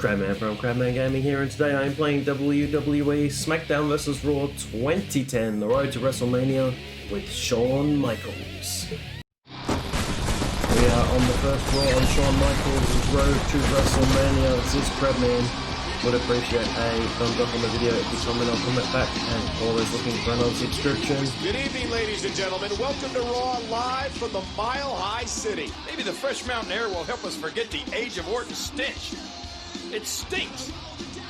Crabman from Crabman Gaming here, and today I am playing WWE SmackDown vs. Raw 2010, the road to WrestleMania with Shawn Michaels. We are on the first Raw on Shawn Michaels' road to WrestleMania. This is Crabman. Would appreciate a thumbs up on the video. If you comment, I'll comment back, and always looking for another subscription. Good evening, ladies and gentlemen. Welcome to Raw live from the Mile High City. Maybe the fresh mountain air will help us forget the Age of Orton stench. It stinks.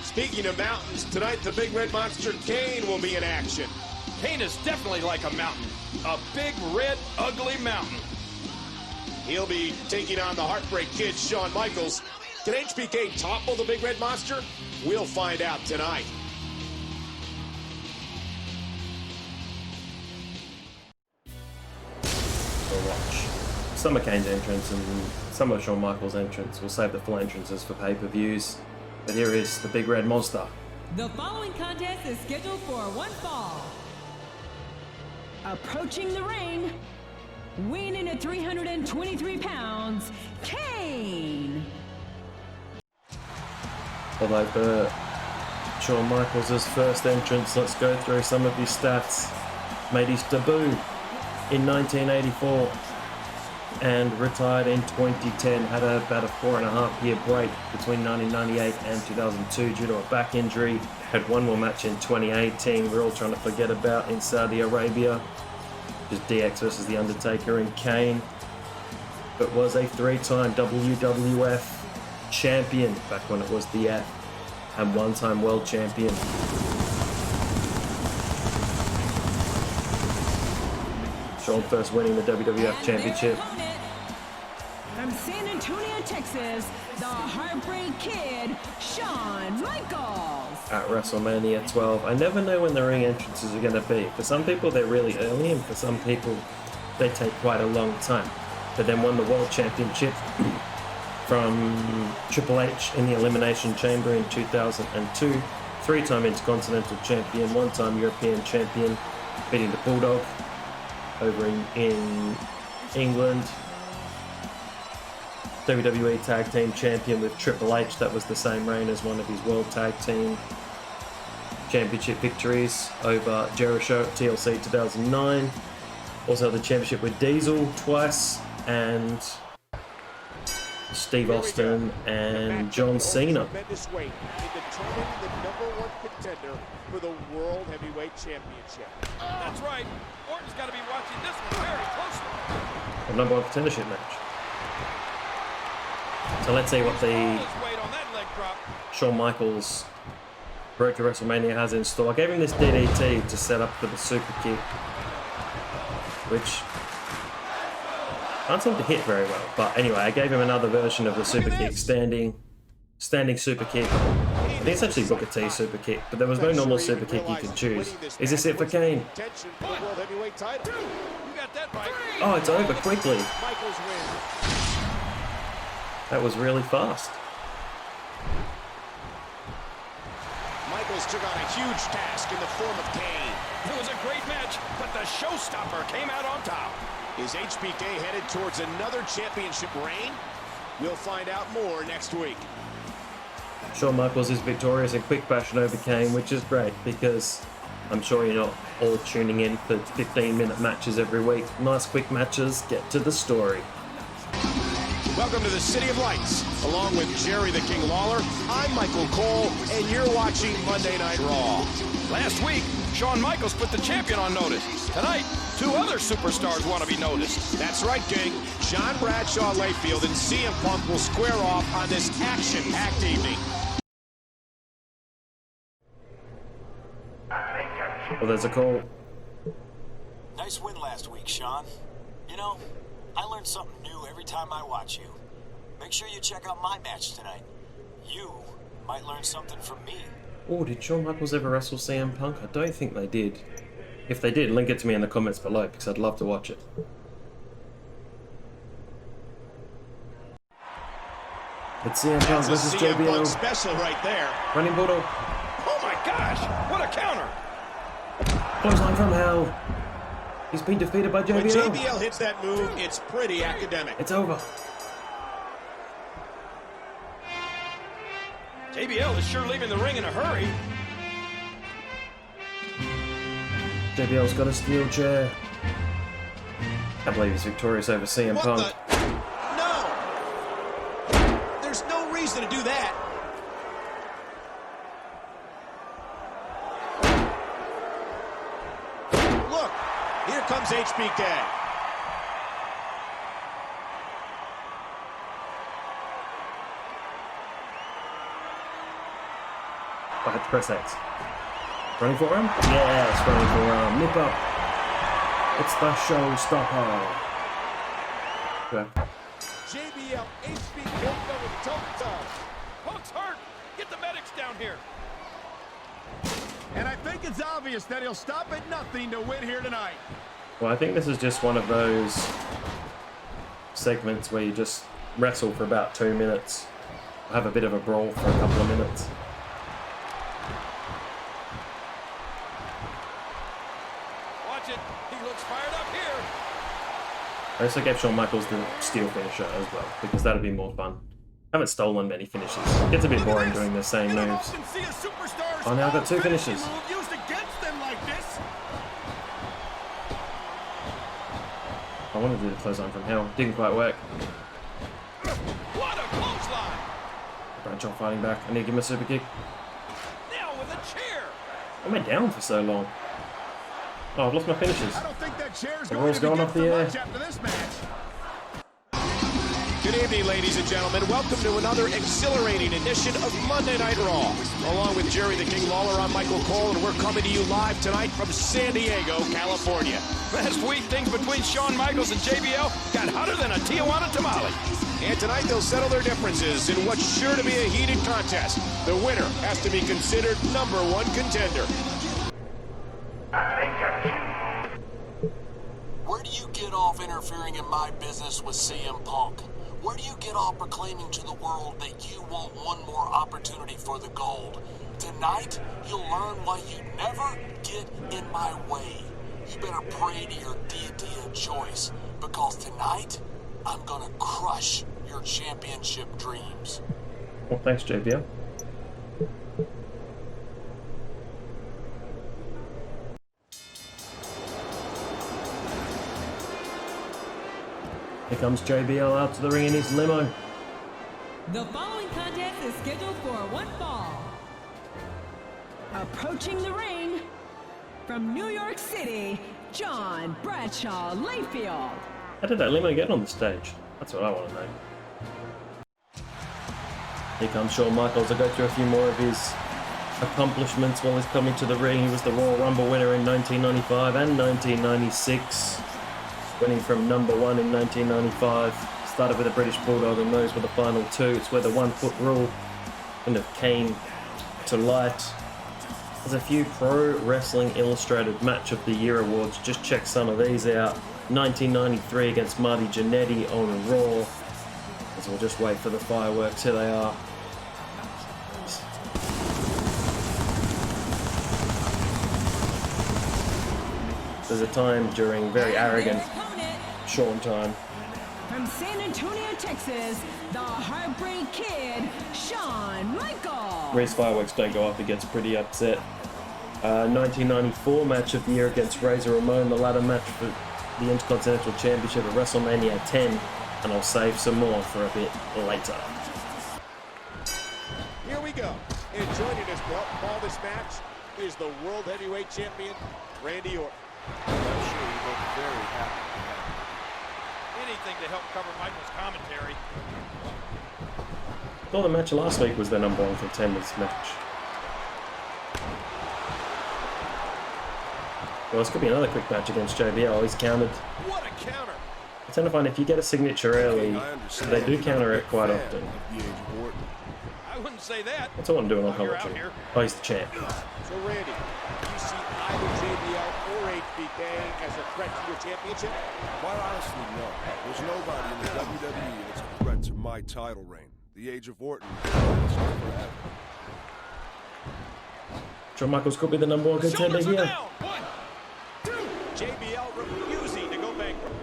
Speaking of mountains, tonight the Big Red Monster Kane will be in action. Kane is definitely like a mountain. A big, red, ugly mountain. He'll be taking on the Heartbreak Kid, Shawn Michaels. Can HBK topple the Big Red Monster? We'll find out tonight. We'll watch some of Kane's entrance and some of Shawn Michaels' entrance. We'll save the full entrances for pay-per-views. But here is the Big Red Monster. The following contest is scheduled for one fall. Approaching the ring, weighing at 323 pounds, Kane. Although for Shawn Michaels' first entrance, let's go through some of his stats. Made his debut in 1984 and retired in 2010. Had about a 4.5-year break between 1998 and 2002 due to a back injury. Had one more match in 2018 we're all trying to forget about in Saudi Arabia. Just DX versus The Undertaker and Kane. But was a 3-time WWF champion back when it was the F, and 1-time world champion. Shawn first winning the WWF championship. From San Antonio, Texas, the Heartbreak Kid, Shawn Michaels. At WrestleMania 12. I never know when the ring entrances are going to be. For some people they're really early, and for some people they take quite a long time. But then won the world championship from Triple H in the Elimination Chamber in 2002, 3-time Intercontinental Champion, 1-time European Champion, beating the Bulldog over in England. WWE Tag Team Champion with Triple H, that was the same reign as one of his World Tag Team Championship victories over Jericho at TLC 2009. Also the championship with Diesel twice, and Steve Austin and John Cena. Tremendous weight in determining the #1 contender for the World Heavyweight Championship. That's right. Orton's got to be watching this one very closely. The #1 contendership match. So let's see what the All his weight on that leg drop. Shawn Michaels road to WrestleMania has in store. I gave him this DDT to set up for the super kick, which can't seem to hit very well. But anyway, I gave him another version of the super kick, standing super kick. I think it's actually Booker T's super kick, but there was no normal super kick you could choose. Is this it for Kane? Oh, it's over quickly. That was really fast. Michaels took on a huge task in the form of Kane. It was a great match, but the showstopper came out on top. Is HBK headed towards another championship reign? We'll find out more next week. Shawn Michaels is victorious in quick fashion over Kane, which is great because I'm sure you're not all tuning in for 15-minute matches every week. Nice quick matches, get to the story. Welcome to the City of Lights. Along with Jerry the King Lawler, I'm Michael Cole, and you're watching Monday Night Raw. Last week, Shawn Michaels put the champion on notice. Tonight, 2 other superstars want to be noticed. That's right, King. John Bradshaw Layfield and CM Punk will square off on this action-packed evening. Well, there's a call. Nice win last week, Shawn. You know, I learn something new every time I watch you. Make sure you check out my match tonight. You might learn something from me. Oh, did Shawn Michaels ever wrestle CM Punk? I don't think they did. If they did, link it to me in the comments below because I'd love to watch it. It's CM Punk versus CM Punk JBL. special right there. Running Bulldog. Oh my gosh, what a counter. Clothesline from hell. He's been defeated by When JBL. JBL hits that move, it's pretty academic. It's over. JBL is sure leaving the ring in a hurry. JBL's got a steel chair. Can't believe he's victorious over CM Punk. No! There's no reason to do that. Look, here comes HBK. I had to press X. Running forearm? Yes, running forearm. Nip up. It's the showstopper. Okay. JBL, HBK going toe-to-toe. Punk's hurt. Get the medics down here. And I think it's obvious that he'll stop at nothing to win here tonight. Well, I think this is just one of those segments where you just wrestle for about 2 minutes. Have a bit of a brawl for a couple of minutes. I also gave Shawn Michaels the steel finisher as well, because that'd be more fun. I haven't stolen many finishes. It gets a bit boring doing the same moves. Oh, now I've got 2 finishes. I wanted to do the clothesline from hell. Didn't quite work. What a clothesline! Bradshaw fighting back. I need to give him a super kick. Now with a chair! I went down for so long. Oh, I've lost my finishes. I don't think that chair's The going ball's to be gone good off for the air. much after this match. Good evening, ladies and gentlemen. Welcome to another exhilarating edition of Monday Night Raw. Along with Jerry the King Lawler, I'm Michael Cole, and we're coming to you live tonight from San Diego, California. Last week, things between Shawn Michaels and JBL got hotter than a Tijuana tamale. And tonight they'll settle their differences in what's sure to be a heated contest. The winner has to be considered #1 contender. Where do you get off interfering in my business with CM Punk? Where do you get off proclaiming to the world that you want one more opportunity for the gold? Tonight, you'll learn why you never get in my way. You better pray to your deity of choice, because tonight, I'm gonna crush your championship dreams. Well, thanks, JBL. Here comes JBL out to the ring in his limo. The following contest is scheduled for one fall. Approaching the ring from New York City, John Bradshaw Layfield. How did that limo get on the stage? That's what I want to know. Here comes Shawn Michaels. I'll go through a few more of his accomplishments while he's coming to the ring. He was the Royal Rumble winner in 1995 and 1996. Winning from #1 in 1995. Started with a British Bulldog, and those were the final 2. It's where the 1 foot rule kind of came to light. There's a few Pro Wrestling Illustrated Match of the Year awards. Just check some of these out. 1993 against Marty Jannetty on Raw. As we'll just wait for the fireworks. Here they are. There's a time during very arrogant Shawn time. From San Antonio, Texas, the Heartbreak Kid, Shawn Michaels. These fireworks don't go off, he gets pretty upset. 1994 match of the year against Razor Ramon, the ladder match for the Intercontinental Championship at WrestleMania 10, and I'll save some more for a bit later. Here we go. And joining us to help call this match is the World Heavyweight Champion, Randy Orton. I'm sure he looked very happy. Anything to help cover Michael's commentary. I thought the match last week was the #1 contenders match. Well, this could be another quick match against JBL. He's countered. What a counter! I tend to find if you get a signature early, they do counter it quite often. I wouldn't say that. That's all I'm doing on You're out commentary. here. Oh, he's the champ. So, Randy, do you see either JBL or HBK as a threat to your championship? Quite honestly, no. There's nobody in the WWE that's a threat to my title reign. The age of Orton is forever. Shawn Michaels could be the #1 contender Shoulders are here. down. 1, 2. JBL refusing to go bankrupt.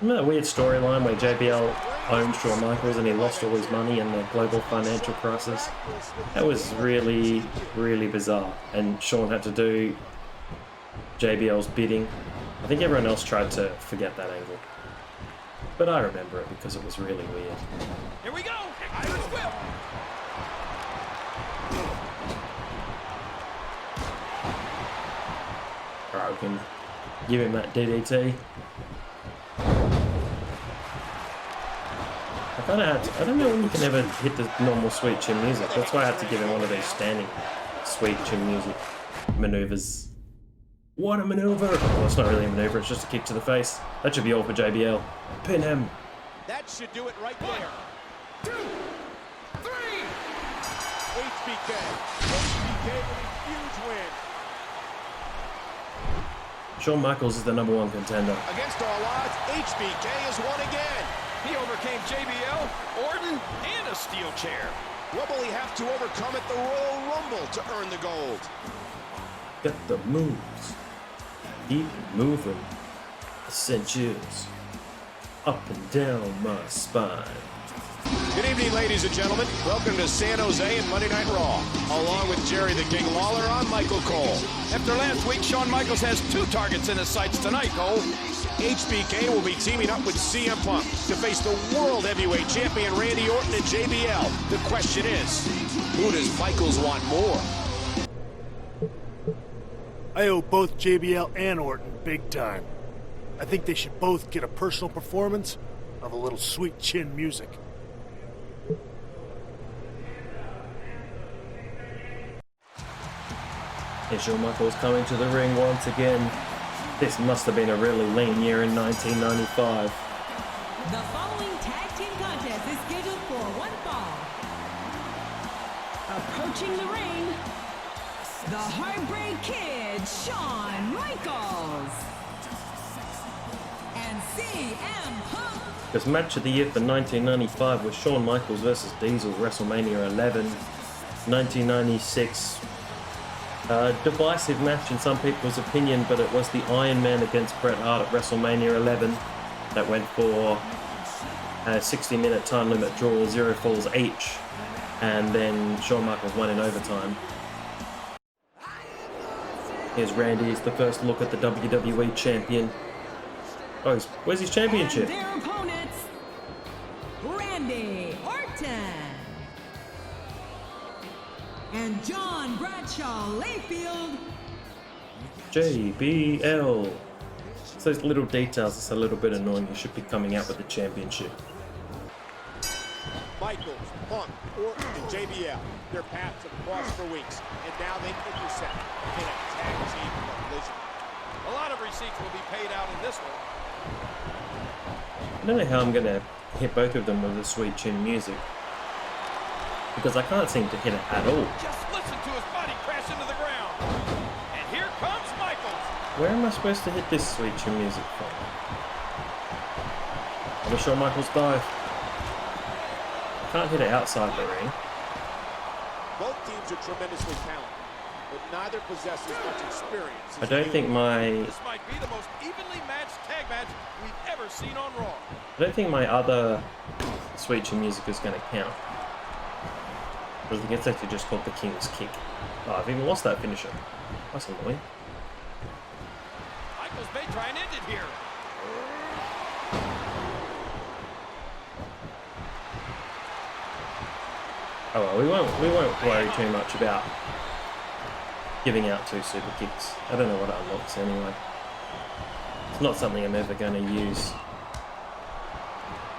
Isn't that a weird storyline where JBL owned Shawn Michaels and he lost all his money in the global financial crisis. That was really, really bizarre. And Shawn had to do JBL's bidding. I think everyone else tried to forget that angle. But I remember it because it was really weird. Here we go! Irish whip! Alright, we can give him that DDT. I kind of had to, I don't know when you can ever hit the normal sweet chin music. That's why I had to give him one of these standing sweet chin music maneuvers. What a maneuver! Well, it's not really a maneuver, it's just a kick to the face. That should be all for JBL. Pin him. That should do it right there. 1, 2, 3! HBK. HBK with a huge win. Shawn Michaels is the #1 contender. Against all odds, HBK has won again. He overcame JBL, Orton, and a steel chair. What will he have to overcome at the Royal Rumble to earn the gold? Got the moves. Keep moving. Send chills up and down my spine. Good evening, ladies and gentlemen. Welcome to San Jose and Monday Night Raw. Along with Jerry the King Lawler, I'm Michael Cole. After last week, Shawn Michaels has 2 targets in his sights tonight, Cole. HBK will be teaming up with CM Punk to face the World Heavyweight Champion Randy Orton and JBL. The question is, who does Michaels want more? I owe both JBL and Orton big time. I think they should both get a personal performance of a little sweet chin music. Here's Shawn Michaels coming to the ring once again. This must have been a really lean year in 1995. The following tag team contest is scheduled for one fall. Approaching the ring, the Heartbreak Kid, Shawn Michaels. And CM Punk. This match of the year for 1995 was Shawn Michaels versus Diesel, WrestleMania 11. 1996. Divisive match in some people's opinion, but it was the Iron Man against Bret Hart at WrestleMania 11 that went for a 60-minute time limit draw, 0 falls each, and then Shawn Michaels won in overtime. Here's Randy. It's the first look at the WWE Champion. Oh, where's his championship? And their opponents, Randy Orton and John Bradshaw Layfield. JBL. It's those little details that's a little bit annoying. He should be coming out with the championship. Michaels, Punk, Orton, and JBL. Their paths have crossed for weeks, and now they intersect in a tag team collision. A lot of receipts will be paid out in this one. I don't know how I'm going to hit both of them with the sweet chin music, because I can't seem to hit it at all. Just listen to his body crash into the ground. And here comes Michaels. Where am I supposed to hit this sweet chin music from? I'm Shawn Michaels dive. Can't hit it outside the ring. Both teams are tremendously talented, but neither possesses much experience. I don't think my This might be the most evenly matched tag match we've ever seen on Raw. my other sweet chin music is going to count. I think it's actually just called the King's Kick. Oh, I've even lost that finisher. That's annoying. Michaels may try and end it here. Oh well, we won't worry too much about giving out 2 super kicks. I don't know what it unlocks anyway. It's not something I'm ever going to use.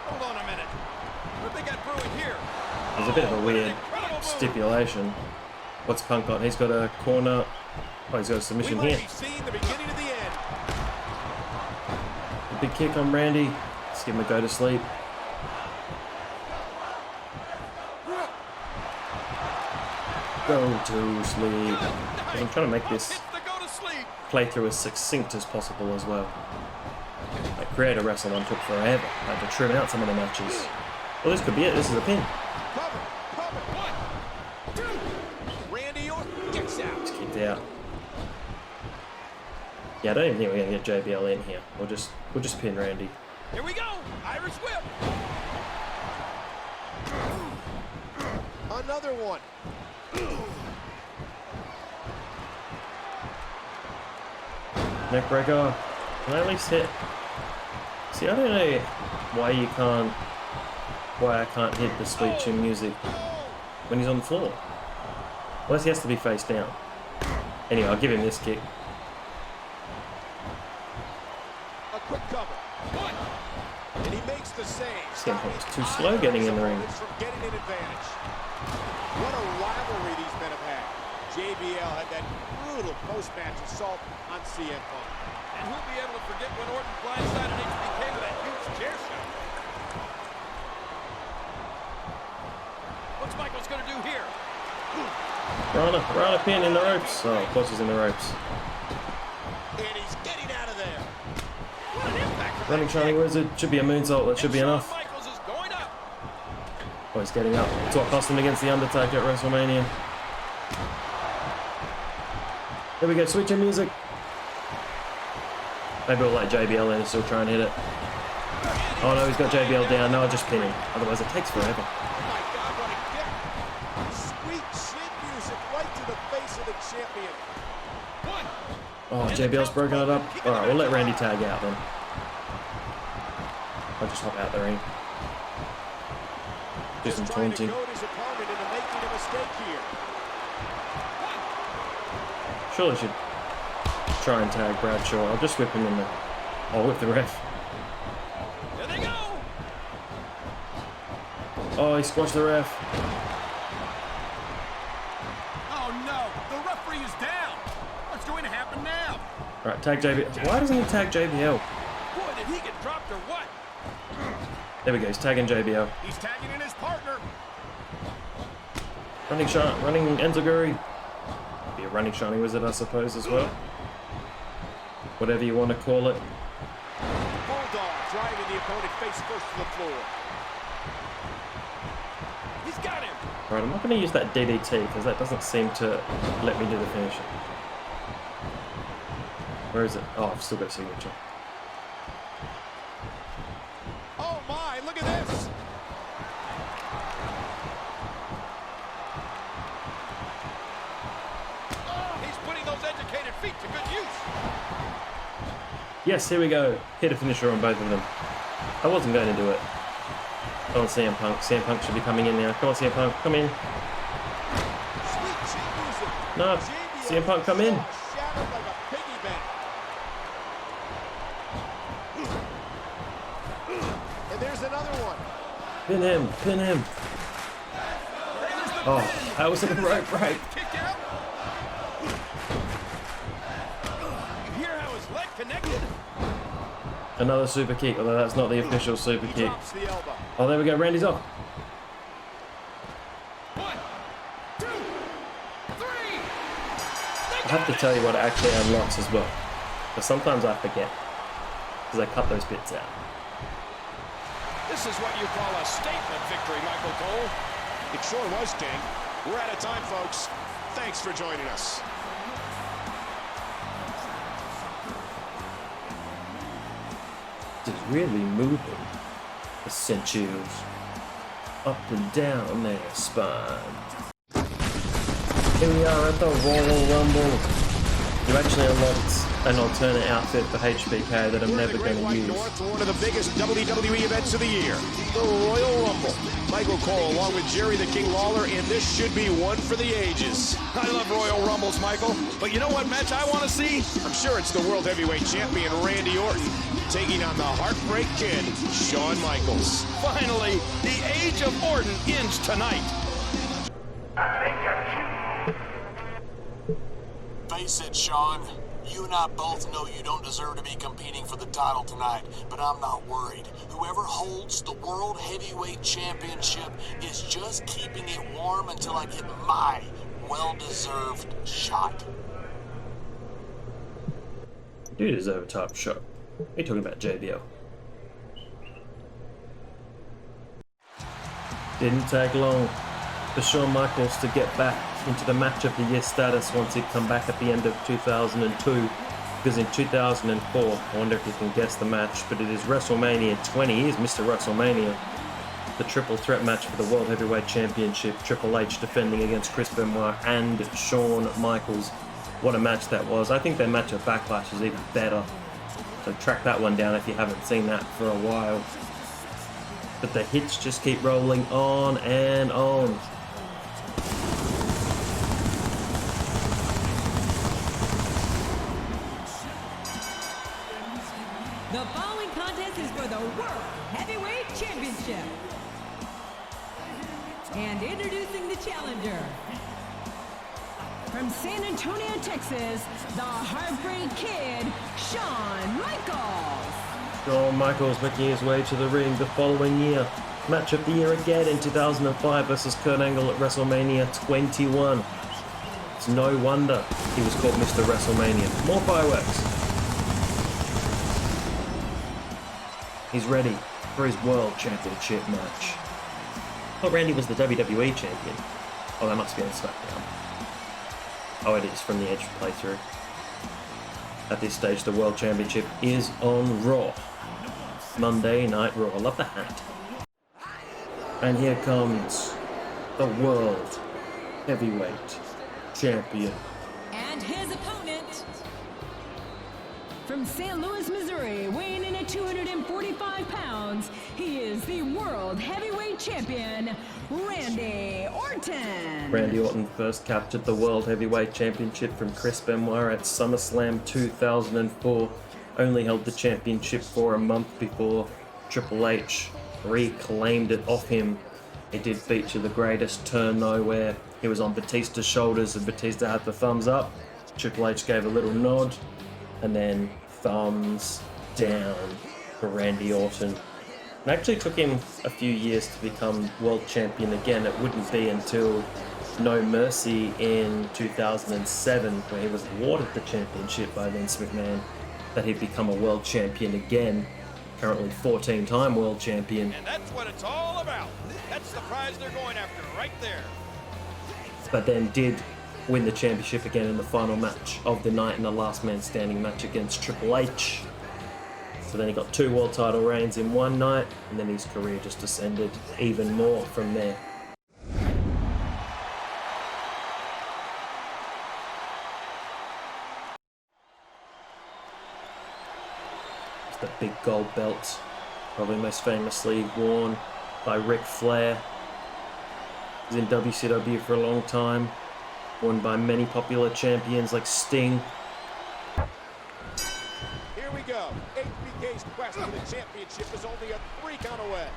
Hold on a minute. What they got brewing here? There's a bit of a weird stipulation. What's Punk got? He's got a corner. Oh, he's got a submission We might here. be seeing the beginning of the end. A big kick on Randy. Let's give him a go to sleep. Go to sleep. I'm trying to make this playthrough as succinct as possible as well. That Creator Wrestle one took forever. I had to trim out some of the matches. Well, this could be it. This is a pin. Cover. 1, 2. Randy Orton gets out. It's kicked out. Yeah, I don't even think we're gonna get JBL in here. We'll just pin Randy. Here we go. Irish whip. Another one. Neckbreaker. Can I at least hit? See, I don't know why I can't hit the sweet chin music when he's on the floor. Unless he has to be face down. Anyway, I'll give him this kick. A quick cover. One. And he makes the save. CM Punk was too slow getting in the ring. Getting an advantage. What a rivalry these men have had. JBL had that brutal post-match assault on CM Punk. And who'll be able to forget when Orton blindsided HBK with that huge chair shot? What's Michaels going to do here? Rana pin in the ropes. Oh, of course he's in the ropes. And he's getting out of there. What an impact from Running Shining Wizard. Should be a moonsault. That should be enough. Michaels is going up. Oh, he's getting up. It's what cost him against The Undertaker at WrestleMania. There we go. Switch in music. Maybe we'll let JBL in and still try and hit it. Oh no, he's got JBL down. No, I'll just pin him. Otherwise it takes forever. Oh my God, what a kick. Sweet chin music right to the face of the champion. One. Oh, JBL's broken it up. Alright, we'll let Randy tag out then. I'll just hop out the ring. Do some Trying to taunting. goad his opponent into making a mistake here. Surely should try and tag Bradshaw. I'll just whip him in the... I'll whip the ref. There they go. Oh, he squashed the ref. Oh no, the referee is down. What's going to happen now? Alright, tag JBL. Why doesn't he tag JBL? Boy, did he get dropped or what? There we go, he's tagging JBL. He's tagging in his partner. Running Enziguri. Be a running Shining Wizard, I suppose, as well. Whatever you want to call it. Bulldog driving the opponent face first to the floor. He's got him. Right, I'm not going to use that DDT because that doesn't seem to let me do the finisher. Where is it? Oh, I've still got a signature. Oh my, look at this. He's putting those educated feet to good use. Yes, here we go. Hit a finisher on both of them. I wasn't going to do it. Come on, CM Punk. CM Punk should be coming in now. Come on, CM Punk. Come in. Sweet chin music. No. CM Punk, come in. Shattered like a piggy bank. And there's another one. Pin him. Pin him. Oh, that was a rope break. Kick out. You hear how his leg connected? Another super kick, although that's not the official super He kick. drops the elbow. Oh, there we go. Randy's off. 1, 2, 3. I have to tell you what it actually unlocks as well. But sometimes I forget. Because I cut those bits out. This is what you call a statement victory, Michael Cole. It sure was, King. We're out of time, folks. Thanks for joining us. Just really moving the sent up and down their spine. Here we are at the Royal Rumble. You actually unlocked an alternate outfit for HBK that I'm never going to use. North to one of the biggest WWE events of the year, the Royal Rumble. Michael Cole along with Jerry the King Lawler, and this should be one for the ages. I love Royal Rumbles, Michael. But you know what match I want to see? I'm sure it's the World Heavyweight Champion Randy Orton taking on the Heartbreak Kid, Shawn Michaels. Finally, the age of Orton ends tonight. Face it, Shawn. You and I both know you don't deserve to be competing for the title tonight, but I'm not worried. Whoever holds the World Heavyweight Championship is just keeping it warm until I get my well-deserved shot. Dude is over top shot. What are you talking about, JBL? Didn't take long for Shawn Michaels to get back into the match of the year status once he'd come back at the end of 2002. Because in 2004, I wonder if you can guess the match, but it is WrestleMania 20. He is Mr. WrestleMania. the triple threat match for the World Heavyweight Championship. Triple H defending against Chris Benoit and Shawn Michaels. What a match that was. I think their match at Backlash is even better. So track that one down if you haven't seen that for a while. But the hits just keep rolling on and on. The following contest is for the World Heavyweight Championship. And introducing the challenger. From San Antonio, Texas, the Heartbreak Kid, Shawn Michaels. Shawn Michaels making his way to the ring the following year. Match of the year again in 2005 versus Kurt Angle at WrestleMania 21. It's no wonder he was called Mr. WrestleMania. More fireworks. He's ready for his World Championship match. Oh, Randy was the WWE Champion. Oh, that must be on SmackDown. Oh, it is from the Edge playthrough. At this stage, the World Championship is on Raw. Monday Night Raw. I love the hat. And here comes the World Heavyweight Champion. And his opponent, from St. Louis, Missouri, weighing in at 245 pounds, he is the World Heavyweight Champion, Randy Orton. Randy Orton first captured the World Heavyweight Championship from Chris Benoit at SummerSlam 2004. Only held the championship for a month before Triple H reclaimed it off him. It did feature the greatest turn nowhere. He was on Batista's shoulders and Batista had the thumbs up. Triple H gave a little nod and then thumbs down for Randy Orton. It actually took him a few years to become world champion again. It wouldn't be until No Mercy in 2007, where he was awarded the championship by Vince McMahon, that he'd become a world champion again. Currently 14-time world champion. And that's what it's all about. That's the prize they're going after right there. But then did win the championship again in the final match of the night in the last man standing match against Triple H. So then he got 2 world title reigns in one night, and then his career just ascended even more from there. It's the big gold belt, probably most famously worn by Ric Flair. He's in WCW for a long time, worn by many popular champions like Sting. Here we go. HBK's quest for the championship is only a 3 count away.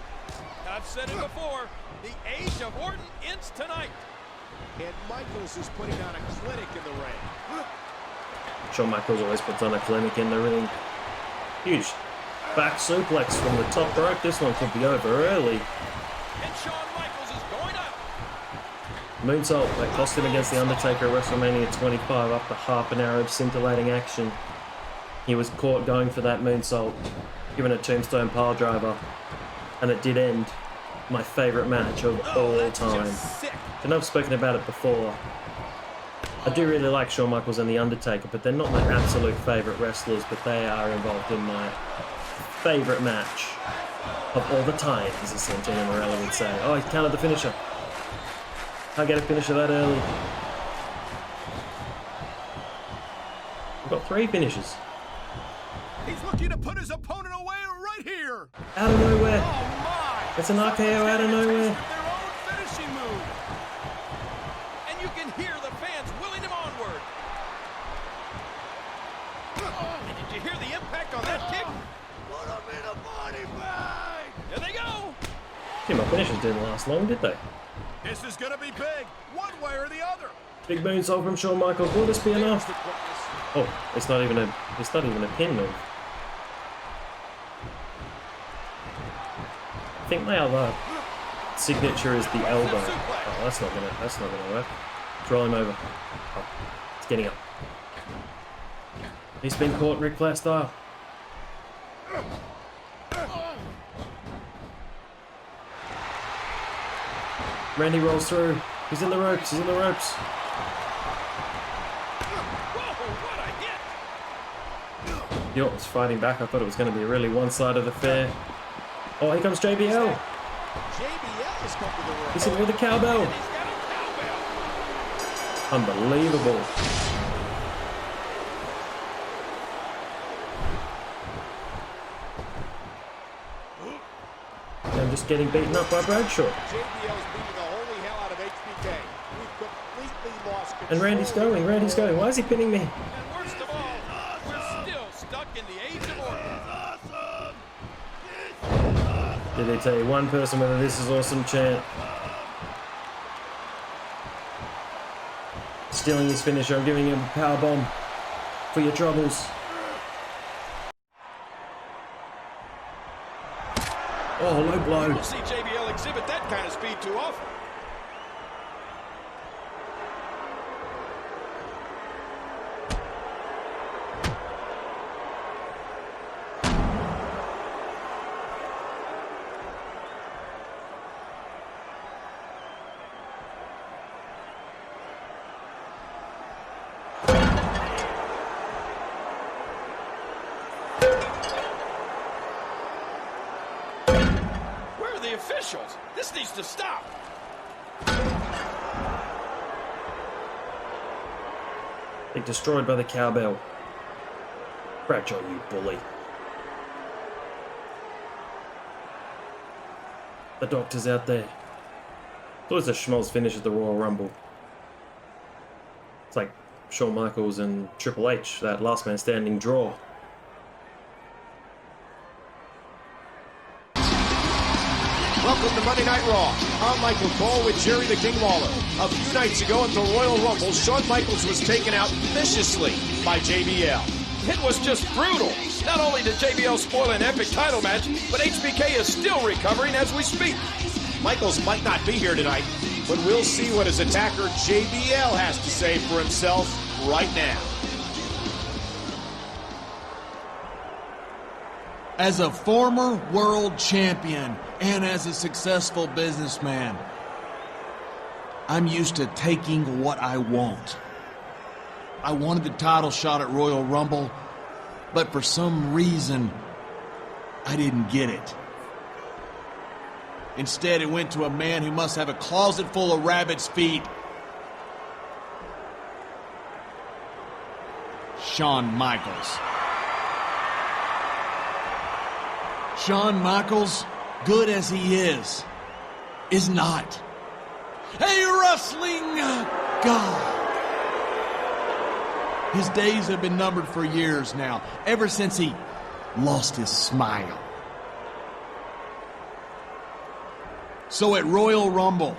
I've said it before, the age of Orton ends tonight. And Michaels is putting on a clinic in the ring. Shawn Michaels always puts on a clinic in the ring. Huge back suplex from the top rope. This one could be over early. And Shawn Michaels is going up. Moonsault that cost him against The Undertaker at WrestleMania 25 after half an hour of scintillating action. He was caught going for that moonsault, given a tombstone piledriver, and it did end my favourite match of all time. And I've spoken about it before. I do really like Shawn Michaels and The Undertaker, but they're not my absolute favourite wrestlers, but they are involved in my favourite match of all the time, as Santino Marella would say. Oh, he counted the finisher. Can't get a finisher that early. We've got 3 finishes. He's looking to put his opponent away right here. Out of nowhere. Oh my! It's an RKO out of nowhere. Their own finishing move. And you can hear the fans willing him onward. And did you hear the impact on that kick? Put him in a body bag. There they go. Yeah, my finishes didn't last long, did they? This is gonna be big, one way or the other. Big moonsault from Shawn Michaels. Will this be enough? Oh, it's not even a pin move. I think my other signature is the elbow. Oh, that's not gonna work. Throw him over. Oh, it's getting up. He's been caught Ric Flair style. Randy rolls through. He's in the ropes. He's in the ropes. Whoa, what a hit! The Orton's fighting back. I thought it was going to be a really one-sided affair. Oh, here comes JBL. has come to the ring. He's hit with a cowbell. And he's got a cowbell. Unbelievable. I'm just getting beaten up by Bradshaw. JBL's beating the holy hell out of HBK. We've completely lost control. And Randy's going. Why is he pinning me? And worst of all, we're still stuck in the age of order. Did they tell you one person whether this is awesome chant? Stealing his finisher. I'm giving him a power bomb for your troubles. Oh, low blow. We'll see JBL exhibit that kind of speed too often. The officials. This needs to stop. They're destroyed by the cowbell. Bradshaw, you bully. The doctor's out there. It's always a schmoz finish at the Royal Rumble. It's like Shawn Michaels and Triple H, that last man standing draw. Welcome to Monday Night Raw. I'm Michael Cole with Jerry the King Lawler. A few nights ago at the Royal Rumble, Shawn Michaels was taken out viciously by JBL. It was just brutal. Not only did JBL spoil an epic title match, but HBK is still recovering as we speak. Michaels might not be here tonight, but we'll see what his attacker JBL has to say for himself right now. As a former world champion and as a successful businessman, I'm used to taking what I want. I wanted the title shot at Royal Rumble, but for some reason, I didn't get it. Instead, it went to a man who must have a closet full of rabbit's feet. Shawn Michaels. Shawn Michaels, good as he is not a wrestling god. His days have been numbered for years now, ever since he lost his smile. So at Royal Rumble,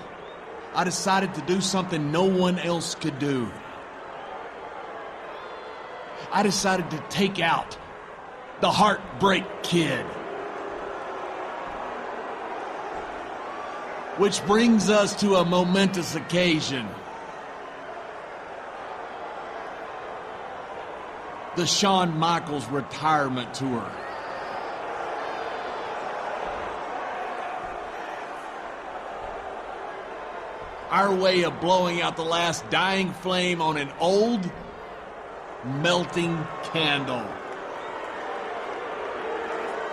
I decided to do something no one else could do. I decided to take out the Heartbreak Kid. Which brings us to a momentous occasion. The Shawn Michaels retirement tour. Our way of blowing out the last dying flame on an old, melting candle.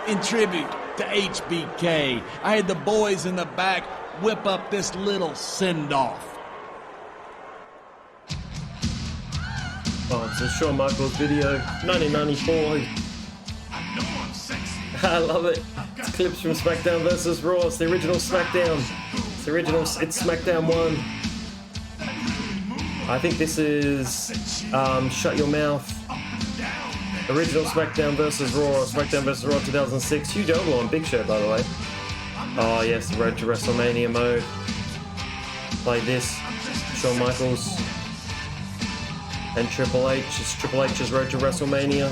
In tribute to HBK, I had the boys in the back whip up this little send-off. Oh, it's a Shawn Michaels video, 1994. I love it. It's clips from SmackDown vs. Raw. It's the original SmackDown. It's SmackDown 1. I think this is Shut Your Mouth. Original SmackDown vs. Raw. SmackDown vs. Raw 2006. Huge overall on Big Show, by the way. Oh yes, the Road to WrestleMania mode. Play this. Shawn Michaels and Triple H. It's Triple H's Road to WrestleMania.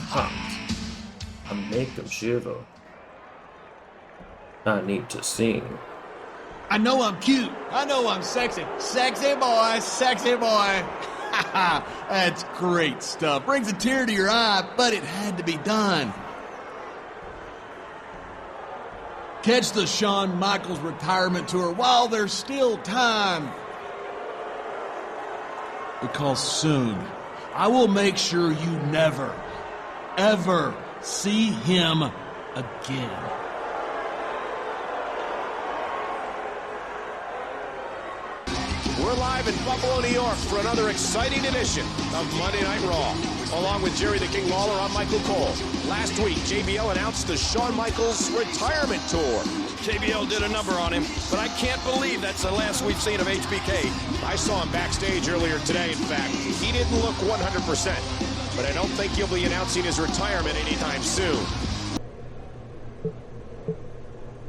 Hot. I make them shiver. I need to sing. I know I'm cute. I know I'm sexy. Sexy boy, sexy boy. That's great stuff. Brings a tear to your eye, but it had to be done. Catch the Shawn Michaels retirement tour while there's still time. Because soon, I will make sure you never, ever see him again. We're live in Buffalo, New York for another exciting edition of Monday Night Raw. Along with Jerry the King Lawler, I'm Michael Cole. Last week, JBL announced the Shawn Michaels retirement tour. JBL did a number on him, but I can't believe that's the last we've seen of HBK. I saw him backstage earlier today, in fact. He didn't look 100%, but I don't think he'll be announcing his retirement anytime soon.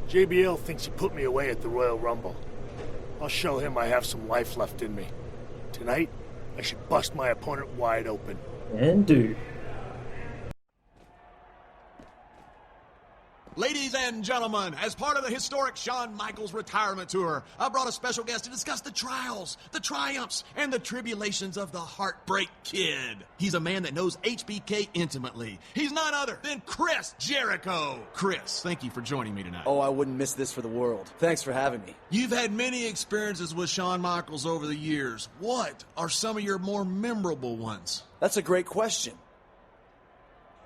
JBL thinks he put me away at the Royal Rumble. I'll show him I have some life left in me. Tonight, I should bust my opponent wide open. And do. Ladies and gentlemen, as part of the historic Shawn Michaels retirement tour, I brought a special guest to discuss the trials, the triumphs, and the tribulations of the Heartbreak Kid. He's a man that knows HBK intimately. He's none other than Chris Jericho. Chris, thank you for joining me tonight. Oh, I wouldn't miss this for the world. Thanks for having me. You've had many experiences with Shawn Michaels over the years. What are some of your more memorable ones? That's a great question.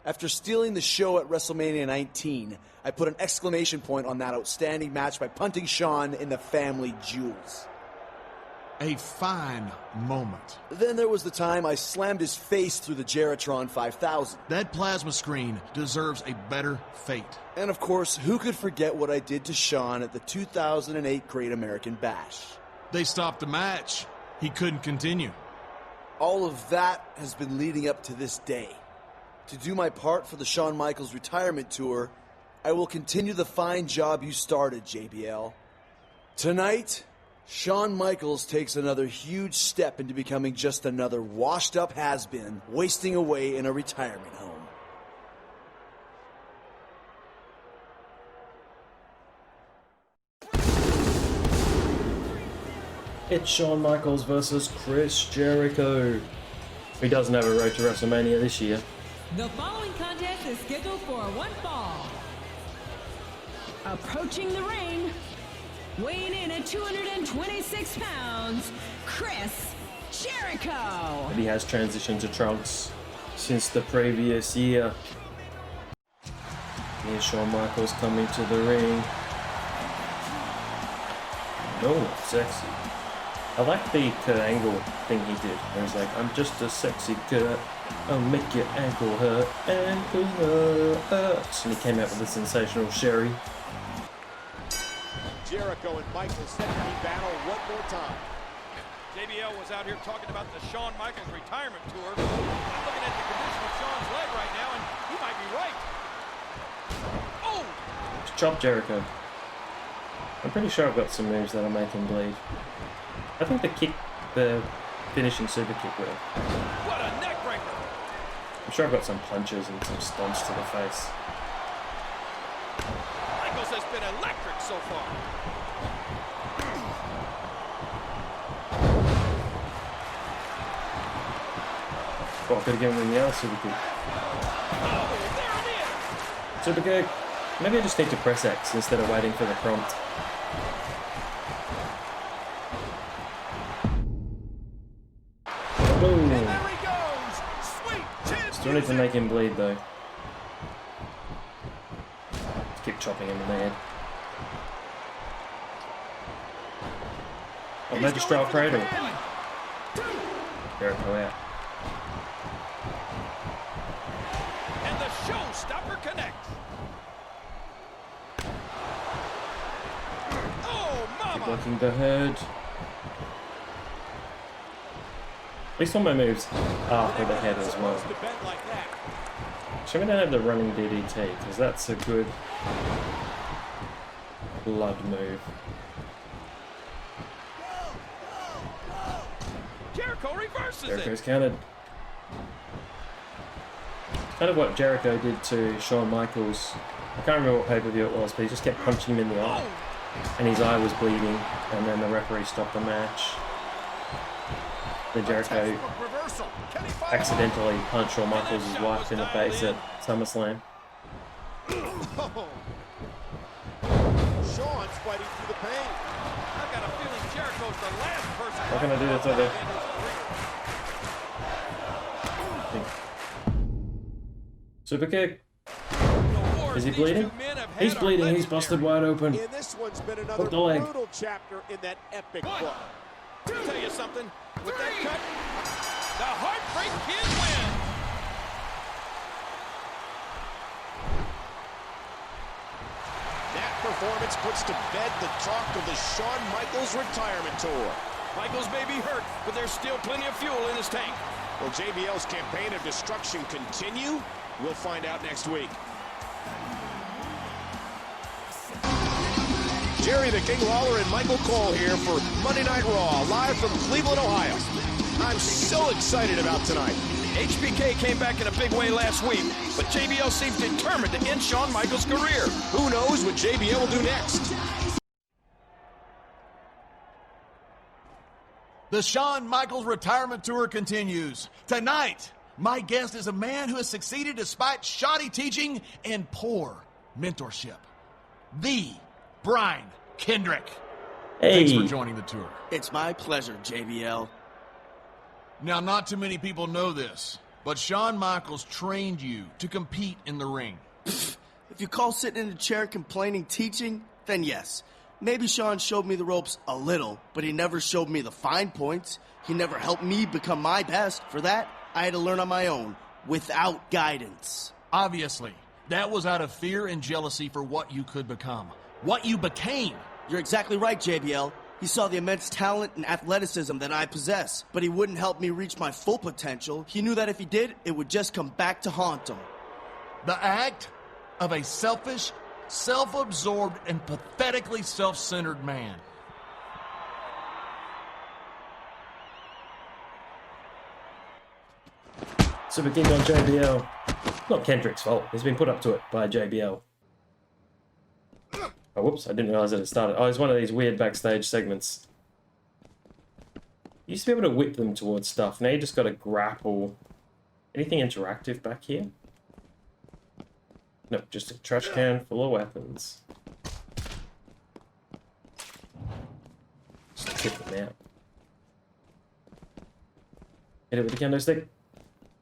After stealing the show at WrestleMania 19, I put an exclamation point on that outstanding match by punting Shawn in the family jewels. A fine moment. Then there was the time I slammed his face through the Jeritron 5000. That plasma screen deserves a better fate. And of course, who could forget what I did to Shawn at the 2008 Great American Bash? They stopped the match. He couldn't continue. All of that has been leading up to this day. To do my part for the Shawn Michaels retirement tour, I will continue the fine job you started, JBL. Tonight, Shawn Michaels takes another huge step into becoming just another washed-up has-been, wasting away in a retirement home. It's Shawn Michaels versus Chris Jericho. He doesn't have a road to WrestleMania this year. The following contest is scheduled for one fall. Approaching the ring, weighing in at 226 pounds, Chris Jericho. And he has transitioned to trunks since the previous year. Here's Shawn Michaels coming to the ring. Oh, sexy. I like the Kurt Angle thing he did. Where he's like, I'm just a sexy Kurt. I'll make your ankle hurt, ankle hurts. And he came out with a sensational Sherry. Jericho and Michaels set the battle one more time. JBL was out here talking about the Shawn Michaels retirement tour. I'm looking at the condition of Shawn's leg right now, and he might be right. Oh! Just chop Jericho. I'm pretty sure I've got some moves that'll make him bleed. I think the finishing super kick will. What a neck breaker! I'm sure I've got some punches and some stomps to the face. Michaels has been electric so far. Oh, I could have given him the other super kick. Oh, there it is! Super kick. Maybe I just need to press X instead of waiting for the prompt. Boom. And there he goes. Sweet chin Still need to make him bleed though. Just keep chopping him in the head. Oh, Magistral Cradle. Jericho out. And the showstopper connects. Oh, Keep mama! working the herd. At least all my moves are for the head as well. Actually, we don't have the running DDT, because that's a good blood move. Jericho reverses Jericho's it. counted. Kind of what Jericho did to Shawn Michaels. I can't remember what pay-per-view it was, but he just kept punching him in the eye. And his eye was bleeding, and then the referee stopped the match. Then Jericho accidentally punched Shawn Michaels' wife in the face at SummerSlam. Shawn's fighting through the pain. I've got a feeling Jericho's the last person. What can I do that's over? Super kick. Is he bleeding? He's bleeding. He's busted wide open. And this one's been Hook another the leg. brutal chapter in that epic book. I'll tell you something. With that cut, the Heartbreak Kid wins. That performance puts to bed the talk of the Shawn Michaels retirement tour. Michaels may be hurt, but there's still plenty of fuel in his tank. Will JBL's campaign of destruction continue? We'll find out next week. Jerry the King Lawler and Michael Cole here for Monday Night Raw, live from Cleveland, Ohio. I'm so excited about tonight. HBK came back in a big way last week, but JBL seems determined to end Shawn Michaels' career. Who knows what JBL will do next? The Shawn Michaels retirement tour continues. Tonight, my guest is a man who has succeeded despite shoddy teaching and poor mentorship. The Brian Kendrick. Hey. Thanks for joining the tour. It's my pleasure, JBL. Now, not too many people know this, but Shawn Michaels trained you to compete in the ring. If you call sitting in a chair complaining teaching, then yes. Maybe Shawn showed me the ropes a little, but he never showed me the fine points. He never helped me become my best. For that, I had to learn on my own, without guidance. Obviously, that was out of fear and jealousy for what you could become. What you became. You're exactly right, JBL. He saw the immense talent and athleticism that I possess, but he wouldn't help me reach my full potential. He knew that if he did, it would just come back to haunt him. The act of a selfish, self-absorbed, and pathetically self-centered man. Super kick on JBL. Not Kendrick's fault. He's been put up to it by JBL. Oh, whoops, I didn't realize that it started. Oh, it's one of these weird backstage segments. You used to be able to whip them towards stuff. Now you just got to grapple. Anything interactive back here? Nope, just a trash can full of weapons. Just tip them out. Hit it with the kendo stick.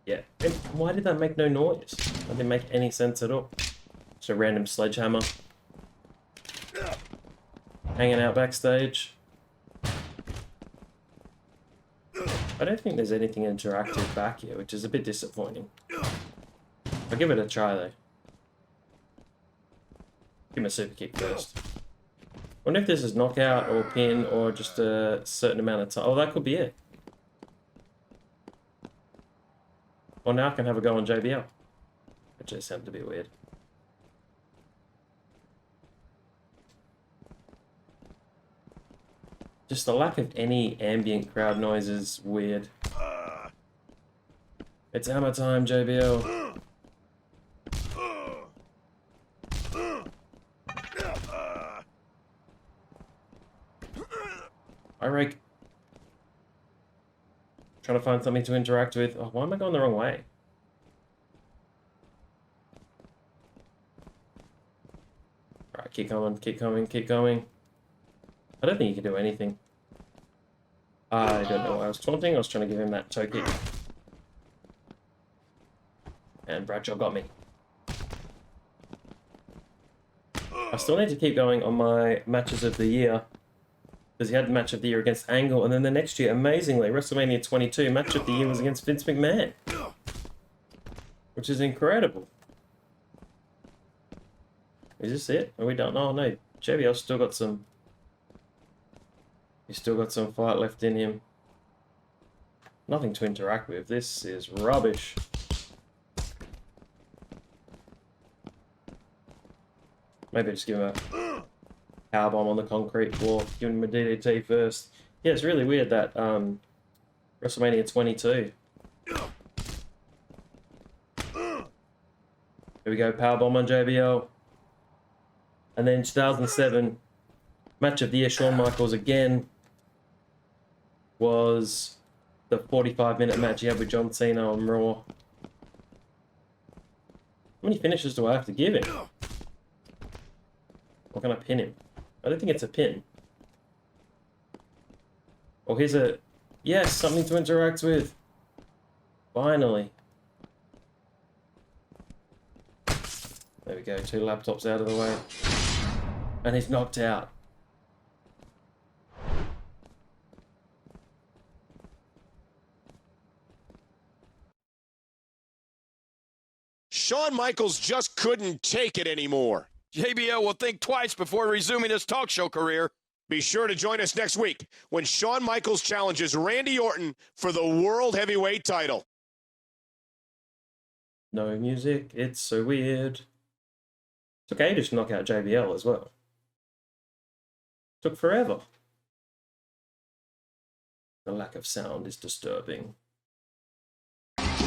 Yeah. And why did that make no noise? That didn't make any sense at all. Just a random sledgehammer. Hanging out backstage. I don't think there's anything interactive back here, which is a bit disappointing. I'll give it a try though. Give him a super kick first. Wonder if this is knockout or pin or just a certain amount of time. Oh, that could be it. Well, now I can have a go on JBL. That just sounded a bit weird. Just the lack of any ambient crowd noise is weird. It's hammer time, JBL. I rake. Trying to find something to interact with. Oh, why am I going the wrong way? Alright, keep coming, keep coming, keep going. I don't think you can do anything. I don't know why I was taunting. I was trying to give him that toe kick. And Bradshaw got me. I still need to keep going on my matches of the year. Because he had the match of the year against Angle. And then the next year, amazingly, WrestleMania 22, match of the year was against Vince McMahon. Which is incredible. Is this it? Are we done? Oh no. JBL's still got some... He's still got some fight left in him. Nothing to interact with. This is rubbish. Maybe just give him a powerbomb on the concrete floor. Give him a DDT first. Yeah, it's really weird that WrestleMania 22. Here we go, powerbomb on JBL. And then 2007, match of the year, Shawn Michaels again. Was the 45-minute match he had with John Cena on Raw. How many finishes do I have to give him? Or can I pin him? I don't think it's a pin. Oh, here's a... Yes, something to interact with. Finally. There we go, 2 laptops out of the way. And he's knocked out. Shawn Michaels just couldn't take it anymore. JBL will think twice before resuming his talk show career. Be sure to join us next week when Shawn Michaels challenges Randy Orton for the World Heavyweight title. No music, it's so weird. Took ages to knock out JBL as well. Took forever. The lack of sound is disturbing.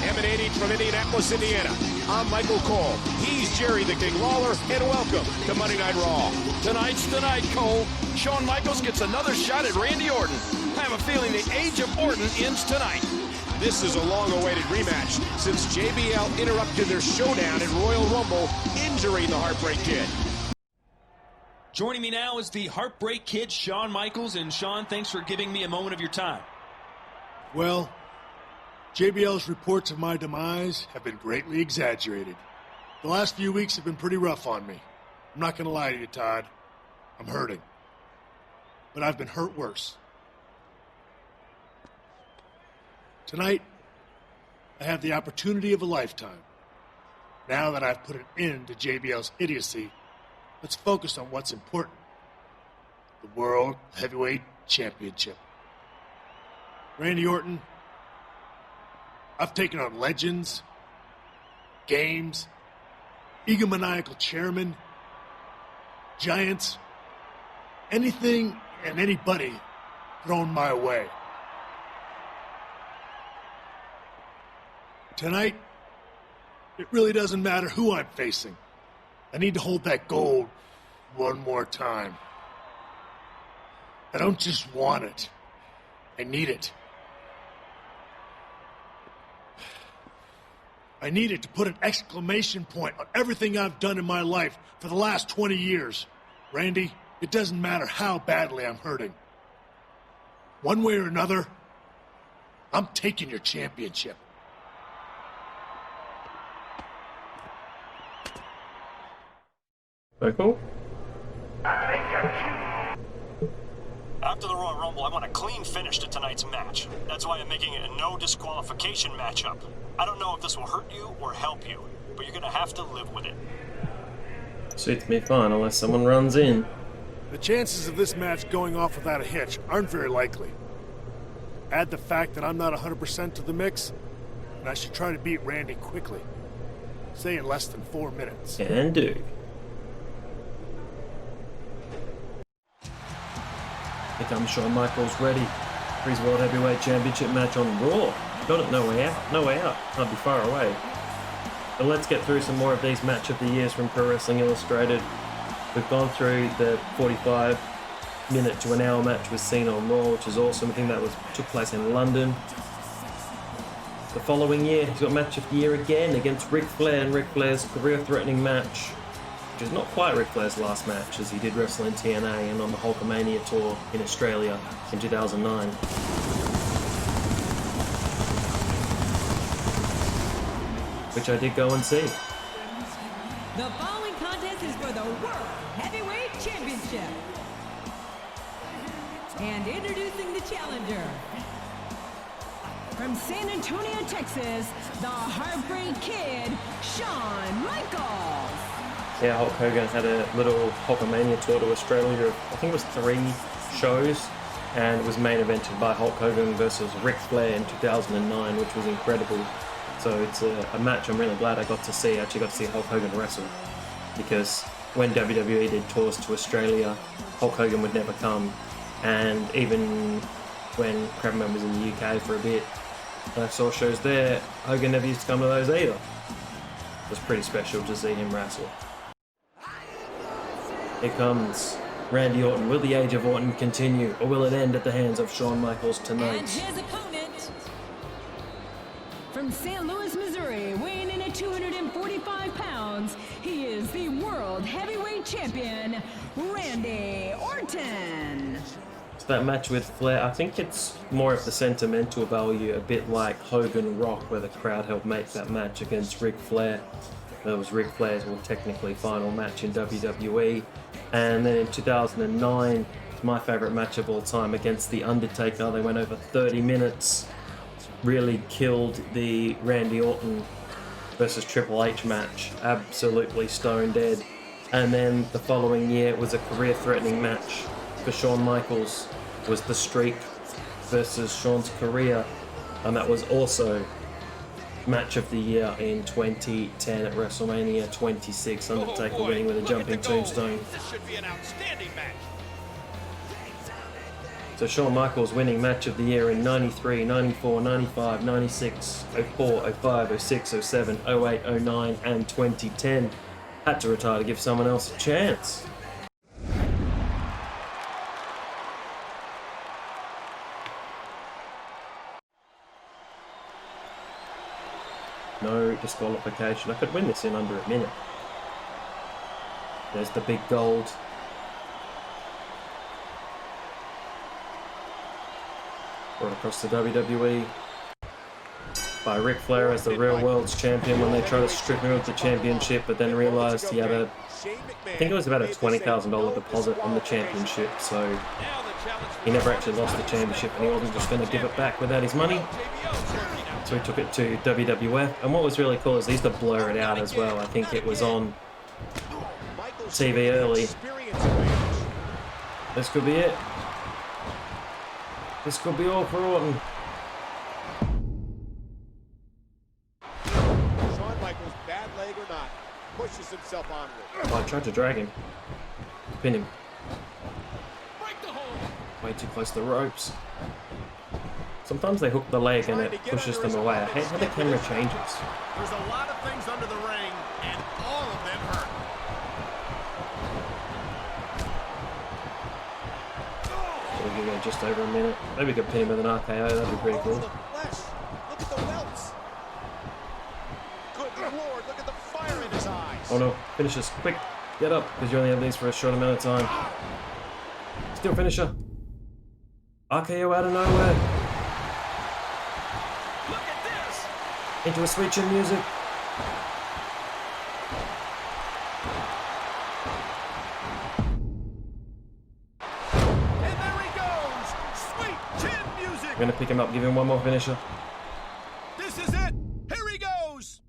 Emanating from Indianapolis, Indiana, I'm Michael Cole. He's Jerry the King Lawler, and welcome to Monday Night Raw. Tonight's the night, Cole. Shawn Michaels gets another shot at Randy Orton. I have a feeling the age of Orton ends tonight. This is a long-awaited rematch since JBL interrupted their showdown at Royal Rumble, injuring the Heartbreak Kid. Joining me now is the Heartbreak Kid, Shawn Michaels. And Shawn, thanks for giving me a moment of your time. Well, JBL's reports of my demise have been greatly exaggerated. The last few weeks have been pretty rough on me. I'm not going to lie to you, Todd. I'm hurting. But I've been hurt worse. Tonight, I have the opportunity of a lifetime. Now that I've put an end to JBL's idiocy, let's focus on what's important. The World Heavyweight Championship. Randy Orton, I've taken on legends, games, egomaniacal chairmen, giants, anything and anybody thrown my way. Tonight, it really doesn't matter who I'm facing. I need to hold that gold one more time. I don't just want it. I need it. I need it to put an exclamation point on everything I've done in my life for the last 20 years. Randy, it doesn't matter how badly I'm hurting. One way or another, I'm taking your championship. Very cool. After the Royal Rumble, I want a clean finish to tonight's match. That's why I'm making it a no disqualification matchup. I don't know if this will hurt you or help you, but you're gonna have to live with it. Suits me fine unless someone runs in. The chances of this match going off without a hitch aren't very likely. Add the fact that I'm not 100% to the mix, and I should try to beat Randy quickly. Say in less than 4 minutes. Can do. Here comes Shawn Michaels ready for his World Heavyweight Championship match on Raw. Got it, no way out. No way out. Can't be far away. But let's get through some more of these match of the years from Pro Wrestling Illustrated. We've gone through the 45-minute to an hour match with Cena on Raw, which is awesome. I think that took place in London. The following year, he's got match of the year again against Ric Flair, and Ric Flair's career-threatening match, which is not quite Ric Flair's last match, as he did wrestle in TNA and on the Hulkamania tour in Australia in 2009. Which I did go and see. The following contest is for the World Heavyweight Championship. And introducing the challenger. From San Antonio, Texas, the Heartbreak Kid, Shawn Michaels. Yeah, Hulk Hogan had a little Hulkamania tour to Australia. I think it was 3 shows, and it was main evented by Hulk Hogan versus Ric Flair in 2009, which was incredible. So it's a match I'm really glad I got to see. I actually got to see Hulk Hogan wrestle, because when WWE did tours to Australia, Hulk Hogan would never come, and even when Crabman was in the UK for a bit, I saw shows there, Hogan never used to come to those either. It was pretty special to see him wrestle. Here comes Randy Orton. Will the age of Orton continue, or will it end at the hands of Shawn Michaels tonight? And his opponent, from St. Louis, Missouri, weighing in at 245 pounds, he is the World Heavyweight Champion, Randy Orton. So that match with Flair, I think it's more of the sentimental value, a bit like Hogan Rock, where the crowd helped make that match against Ric Flair. That was Ric Flair's, well, technically final match in WWE. And then in 2009, it's my favourite match of all time against The Undertaker. They went over 30 minutes, really killed the Randy Orton versus Triple H match. Absolutely stone dead. And then the following year it was a career-threatening match for Shawn Michaels. It was the Streak versus Shawn's career, and that was also match of the year in 2010 at WrestleMania 26. Undertaker winning with a jumping tombstone. This should be an outstanding match. So Shawn Michaels winning match of the year in 93, 94, 95, 96, 04, 05, 06, 07, 08, 09, and 2010. Had to retire to give someone else a chance. No disqualification. I could win this in under a minute. There's the big gold. Brought across the WWE by Ric Flair as the real world's champion when they tried to strip him of the championship, but then realised he had I think it was about a $20,000 deposit on the championship, so he never actually lost the championship, and he wasn't just going to give it back without his money. So he took it to WWF, and what was really cool is they used to blur it out as well. I think it was on TV early. This could be it. This could be all for Orton. Shawn Michaels, bad leg or not, pushes himself onward. Oh, I tried to drag him. Pin him. Way too close to the ropes. Sometimes they hook the leg and it pushes them away. I hate how the camera changes. There's a lot of things under the ring, and all of them hurt. So we can go just over a minute. Maybe we could pin him with an RKO, that'd be pretty cool. Look at the welts. Good Lord, look at the fire in his eyes. Oh no, finish this, quick, get up, because you only have these for a short amount of time. Still finisher. RKO out of nowhere. Look at this. Into a sweet chin music. And there he goes! Sweet chin music! We're gonna pick him up, give him one more finisher. This is it! Here he goes!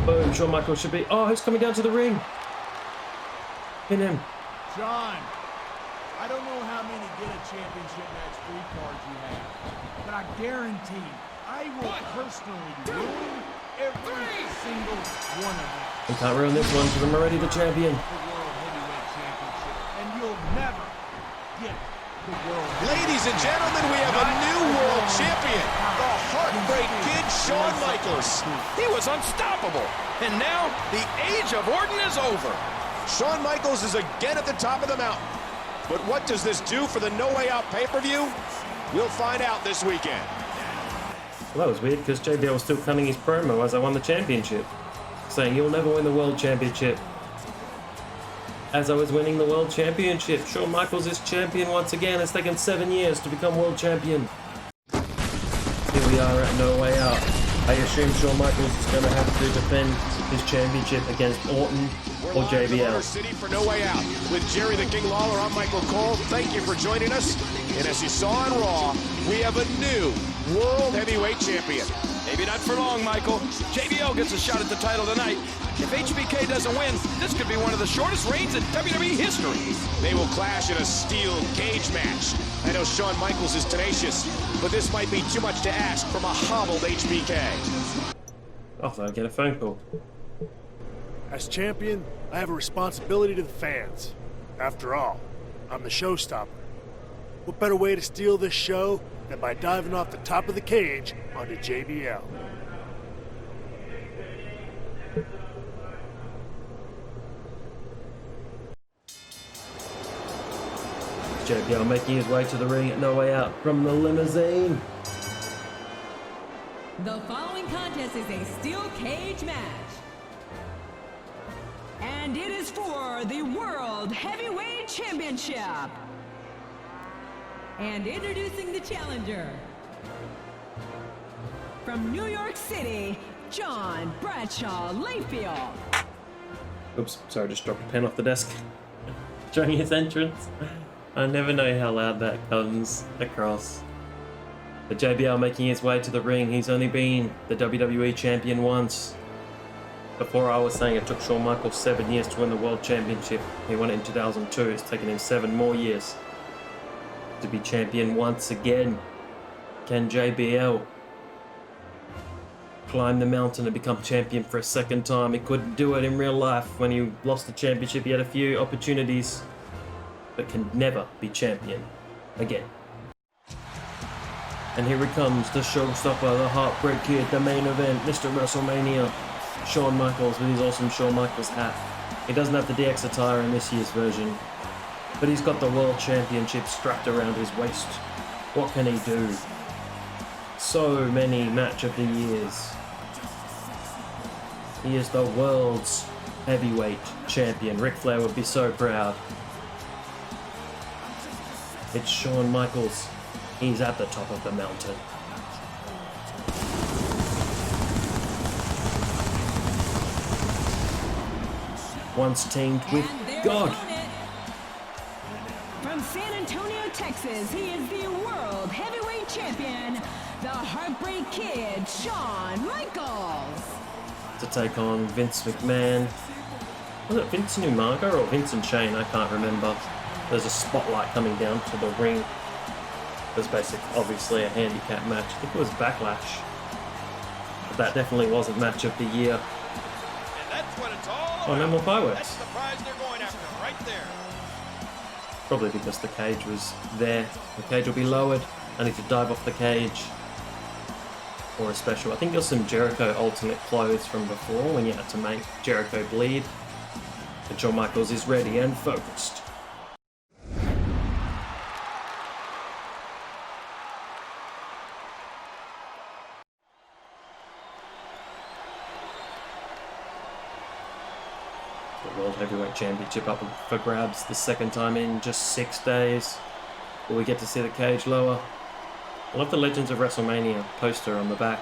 Boom, Shawn Michaels should be. Oh, who's coming down to the ring? Pin him. Shawn, I don't know how many Get a Championship match free cards you have, but I guarantee I will personally ruin every single one of them. You can't ruin this one because I'm already the champion. The World Heavyweight Championship, and you'll never get the World. Ladies and gentlemen, we have a new world champion, the Heartbreak Kid, Shawn Michaels. He was unstoppable. And now the age of Orton is over. Shawn Michaels is again at the top of the mountain. But what does this do for the No Way Out pay-per-view? We'll find out this weekend. Well, that was weird because JBL was still cutting his promo as I won the championship, saying you'll never win the world championship. As I was winning the world championship, Shawn Michaels is champion once again. It's taken 7 years to become world champion. Here we are at No Way Out. I assume Shawn Michaels is going to have to defend his championship against Orton or JBL. City for No Way Out. With Jerry the King Lawler, I'm Michael Cole. Thank you for joining us. And as you saw on Raw, we have a new World Heavyweight Champion. Maybe not for long, Michael. JBL gets a shot at the title tonight. If HBK doesn't win, this could be one of the shortest reigns in WWE history. They will clash in a steel cage match. I know Shawn Michaels is tenacious, but this might be too much to ask from a hobbled HBK. Oh, I thought I'd get a phone call. As champion, I have a responsibility to the fans. After all, I'm the showstopper. What better way to steal this show than by diving off the top of the cage onto JBL? JBL making his way to the ring at No Way Out from the limousine. The following contest is a steel cage match. And it is for the World Heavyweight Championship. And introducing the challenger. From New York City, John Bradshaw Layfield. Oops, sorry, just dropped a pen off the desk during his entrance. I never know how loud that comes across. But JBL making his way to the ring. He's only been the WWE champion once. Before I was saying it took Shawn Michaels 7 years to win the World Championship. He won it in 2002. It's taken him 7 more years to be champion once again. Can JBL climb the mountain and become champion for a second time? He couldn't do it in real life. When he lost the championship, he had a few opportunities, but can never be champion again. And here he comes, the showstopper, the Heartbreak Kid, the main event, Mr. WrestleMania, Shawn Michaels with his awesome Shawn Michaels hat. He doesn't have the DX attire in this year's version, but he's got the World Championship strapped around his waist. What can he do? So many match of the years. He is the world's heavyweight champion. Ric Flair would be so proud. It's Shawn Michaels. He's at the top of the mountain. Once teamed with God. From San Antonio, Texas, he is the world heavyweight champion, the Heartbreak Kid, Shawn Michaels. To take on Vince McMahon. Was it Vince and Umaga or Vince and Shane? I can't remember. There's a spotlight coming down to the ring. It was basically, obviously, a handicap match. I think it was Backlash. But that definitely wasn't match of the year. And that's what it's all about. Oh, no more fireworks. That's the prize they're going after right there. Probably because the cage was there. The cage will be lowered. I need to dive off the cage. Or a special. I think there's some Jericho alternate clothes from before when you had to make Jericho bleed. But Shawn Michaels is ready and focused. The World Heavyweight Championship up for grabs the second time in just 6 days. Will we get to see the cage lower? I love the Legends of WrestleMania poster on the back.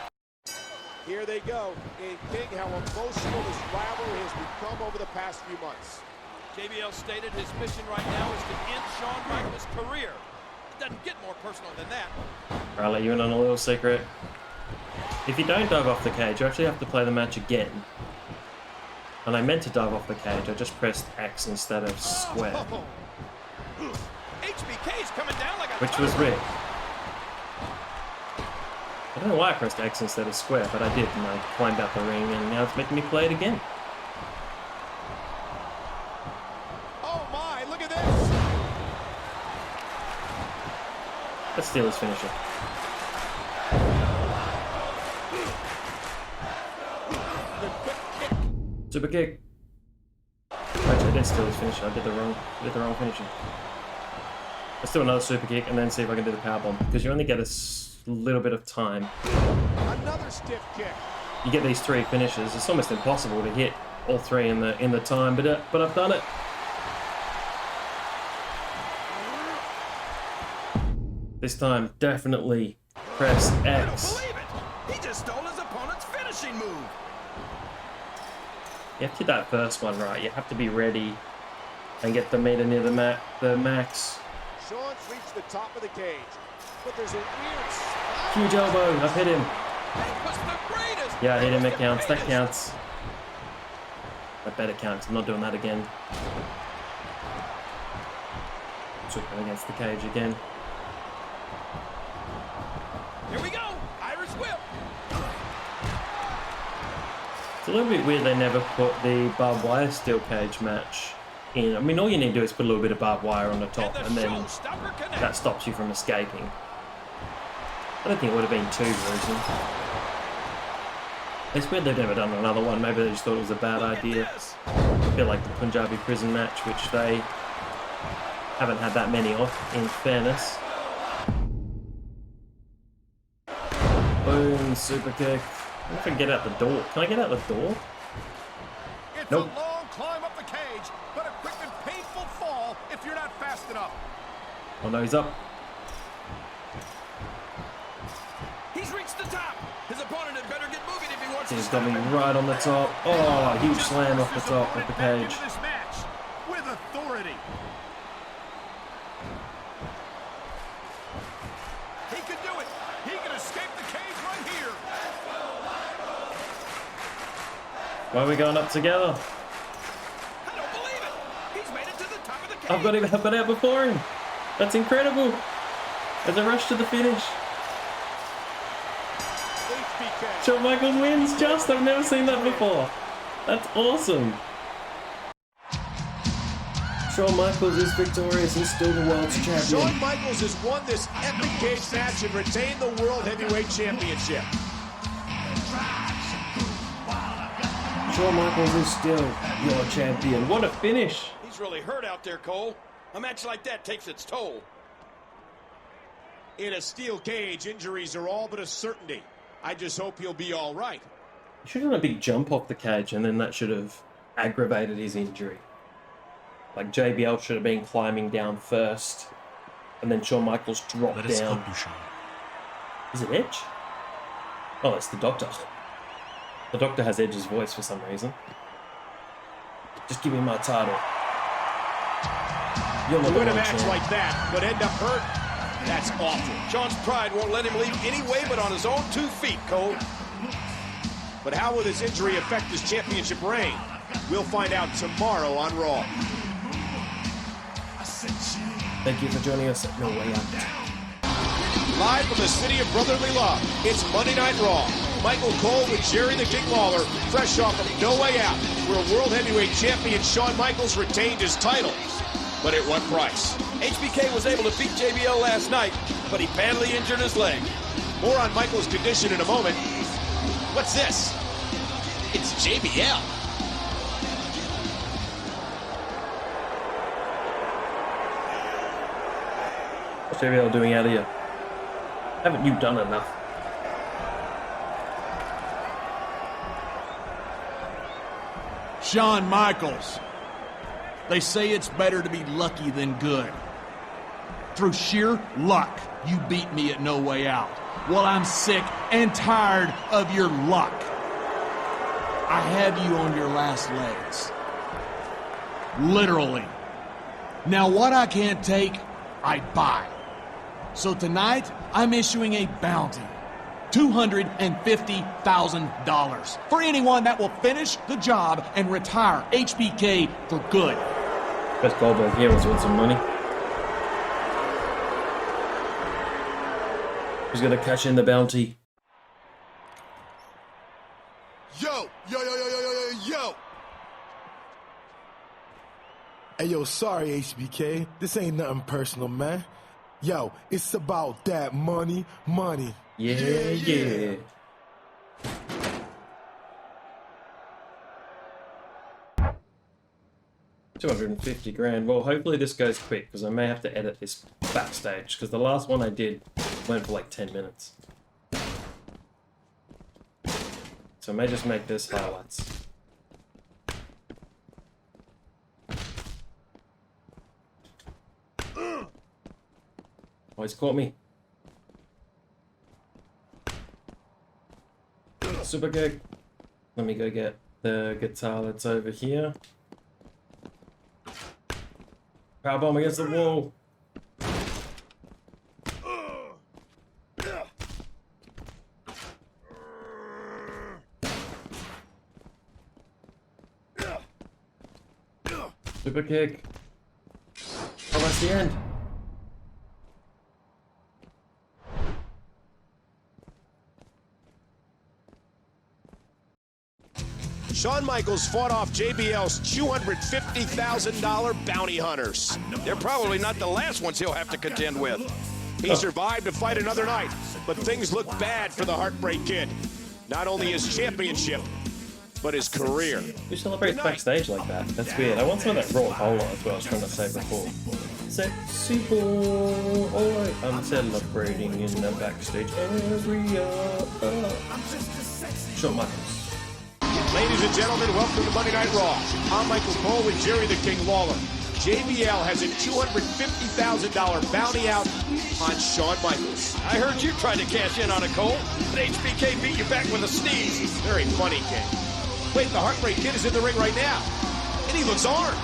Here they go. A king, how emotional this rivalry has become over the past few months. JBL stated his mission right now is to end Shawn Michaels' career. It doesn't get more personal than that. I'll let you in on a little secret. If you don't dive off the cage, you actually have to play the match again. And I meant to dive off the cage, I just pressed X instead of square. HBK's coming down like a Which was rigged. I don't know why I pressed X instead of square, but I did, and I climbed out the ring, and now it's making me play it again. Oh my, look at this! Let's steal his finisher. Super kick. Actually, I didn't steal his finisher. I did the wrong finisher. Let's do another super kick and then see if I can do the powerbomb, because you only get a little bit of time. Another stiff kick. You get these 3 finishes. It's almost impossible to hit all 3 in the time, but I've done it. This time, definitely press X. I don't believe it. He just stole his opponent's finishing move. You have to get that first one right. You have to be ready and get the meter near the max. Shawn's reached the top of the cage, but there's a weird... Huge elbow. I've hit him. That was the greatest. Yeah, I hit him. It counts. That counts. That better counts. I'm not doing that again. Super against the cage again. Here we go. Irish whip. It's a little bit weird they never put the barbed wire steel cage match in. I mean, all you need to do is put a little bit of barbed wire on the top, and then that stops you from escaping. I don't think it would have been too gruesome. It's weird they've never done another one. Maybe they just thought it was a bad idea. A bit like the Punjabi prison match, which they haven't had that many of, in fairness. Boom, super kick. I wonder if I can get out the door. Can I get out the door? It's Nope. a long climb up the cage, but a quick and painful fall if you're not fast enough. Oh no, he's up. He's reached the top. His opponent had better get moving if he wants He's to got me right on the top. Oh, huge slam off the top of the cage. into this match with authority. He can do it. He Why are we going up together? I don't believe it. He's made it to the top of the cage. I've got out before him. That's incredible. As a rush to the finish. Shawn Michaels wins. I've never seen that before. That's awesome. Shawn Michaels is victorious and still the world's champion. Shawn Michaels has won this epic cage match and retained the World Heavyweight Championship. Shawn Michaels is still your champion. What a finish. He's really hurt out there, Cole. A match like that takes its toll. In a steel cage, injuries are all but a certainty. I just hope he'll be all right. He should have done a big jump off the cage, and then that should have aggravated his injury. Like JBL should have been climbing down first, and then Shawn Michaels dropped down. Let us help you, Shawn. Is it Edge? Oh, it's the Doctor. The Doctor has Edge's voice for some reason. Just give me my title. You'll win a match like that, but end up hurt. That's awful. Shawn's pride won't let him leave any way but on his own 2 feet, Cole. But how will this injury affect his championship reign? We'll find out tomorrow on Raw. Thank you for joining us at No Way Out. Live from the city of brotherly love, it's Monday Night Raw. Michael Cole with Jerry the King Lawler, fresh off of No Way Out, where World Heavyweight Champion Shawn Michaels retained his title. But at what price? HBK was able to beat JBL last night, but he badly injured his leg. More on Michaels' condition in a moment. What's this? It's JBL. What's JBL doing out here? Haven't you done enough? Shawn Michaels. They say it's better to be lucky than good. Through sheer luck, you beat me at No Way Out. Well, I'm sick and tired of your luck. I have you on your last legs. Literally. Now, what I can't take, I buy. So tonight, I'm issuing a bounty. $250,000 for anyone that will finish the job and retire HBK for good. Best Goldberg here was with some money. Who's gonna cash in the bounty? Yo! Hey, yo, sorry, HBK. This ain't nothing personal, man. Yo, it's about that money. Yeah. 250 grand. Well, hopefully this goes quick, because I may have to edit this backstage, because the last one I did went for like 10 minutes. So I may just make this highlights. Oh, he's caught me. Super kick. Let me go get the guitar that's over here. Powerbomb against the wall. Super kick. Oh, that's the end. Shawn Michaels fought off JBL's $250,000 bounty hunters. They're probably not the last ones he'll have to contend with. He survived to fight another night, but things look bad for the Heartbreak Kid. Not only his championship, but his career. Who celebrates backstage like that? That's weird. I want some of that raw cola, that's what I was trying to say before. Sexy boy, oh, I'm celebrating in the backstage area. Shawn Michaels. Ladies and gentlemen, welcome to Monday Night Raw. I'm Michael Cole with Jerry the King Lawler. JBL has a $250,000 bounty out on Shawn Michaels. I heard you tried to cash in on a Cole, but HBK beat you back with a sneeze. Very funny, King. Wait, the Heartbreak Kid is in the ring right now, and he looks armed.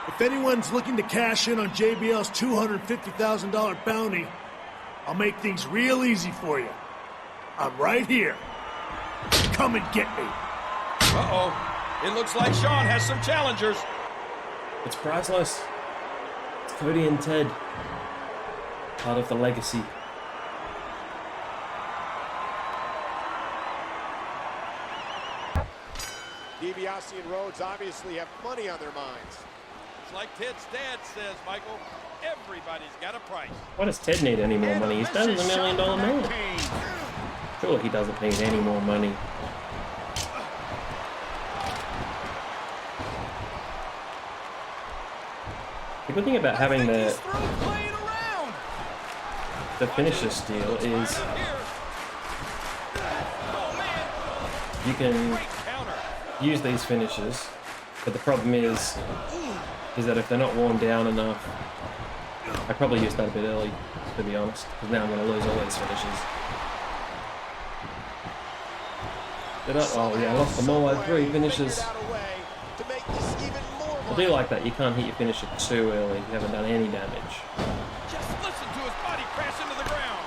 If anyone's looking to cash in on JBL's $250,000 bounty, I'll make things real easy for you. I'm right here. Come and get me. Uh-oh. It looks like Shawn has some challengers. It's priceless. It's Cody and Ted. Part of the legacy. DiBiase and Rhodes obviously have money on their minds. It's like Ted's dad says, Michael, everybody's got a price. Why does Ted need any more money? He's better than $1 million man. Sure, he doesn't need any more money. The good thing about having the finisher steal is you can use these finishers, but the problem is that if they're not worn down enough, I probably used that a bit early, to be honest, because now I'm going to lose all these finishes. Oh yeah, I lost them all. I had 3 finishes. I do like that. You can't hit your finisher too early. You haven't done any damage. Just listen to his body crash into the ground.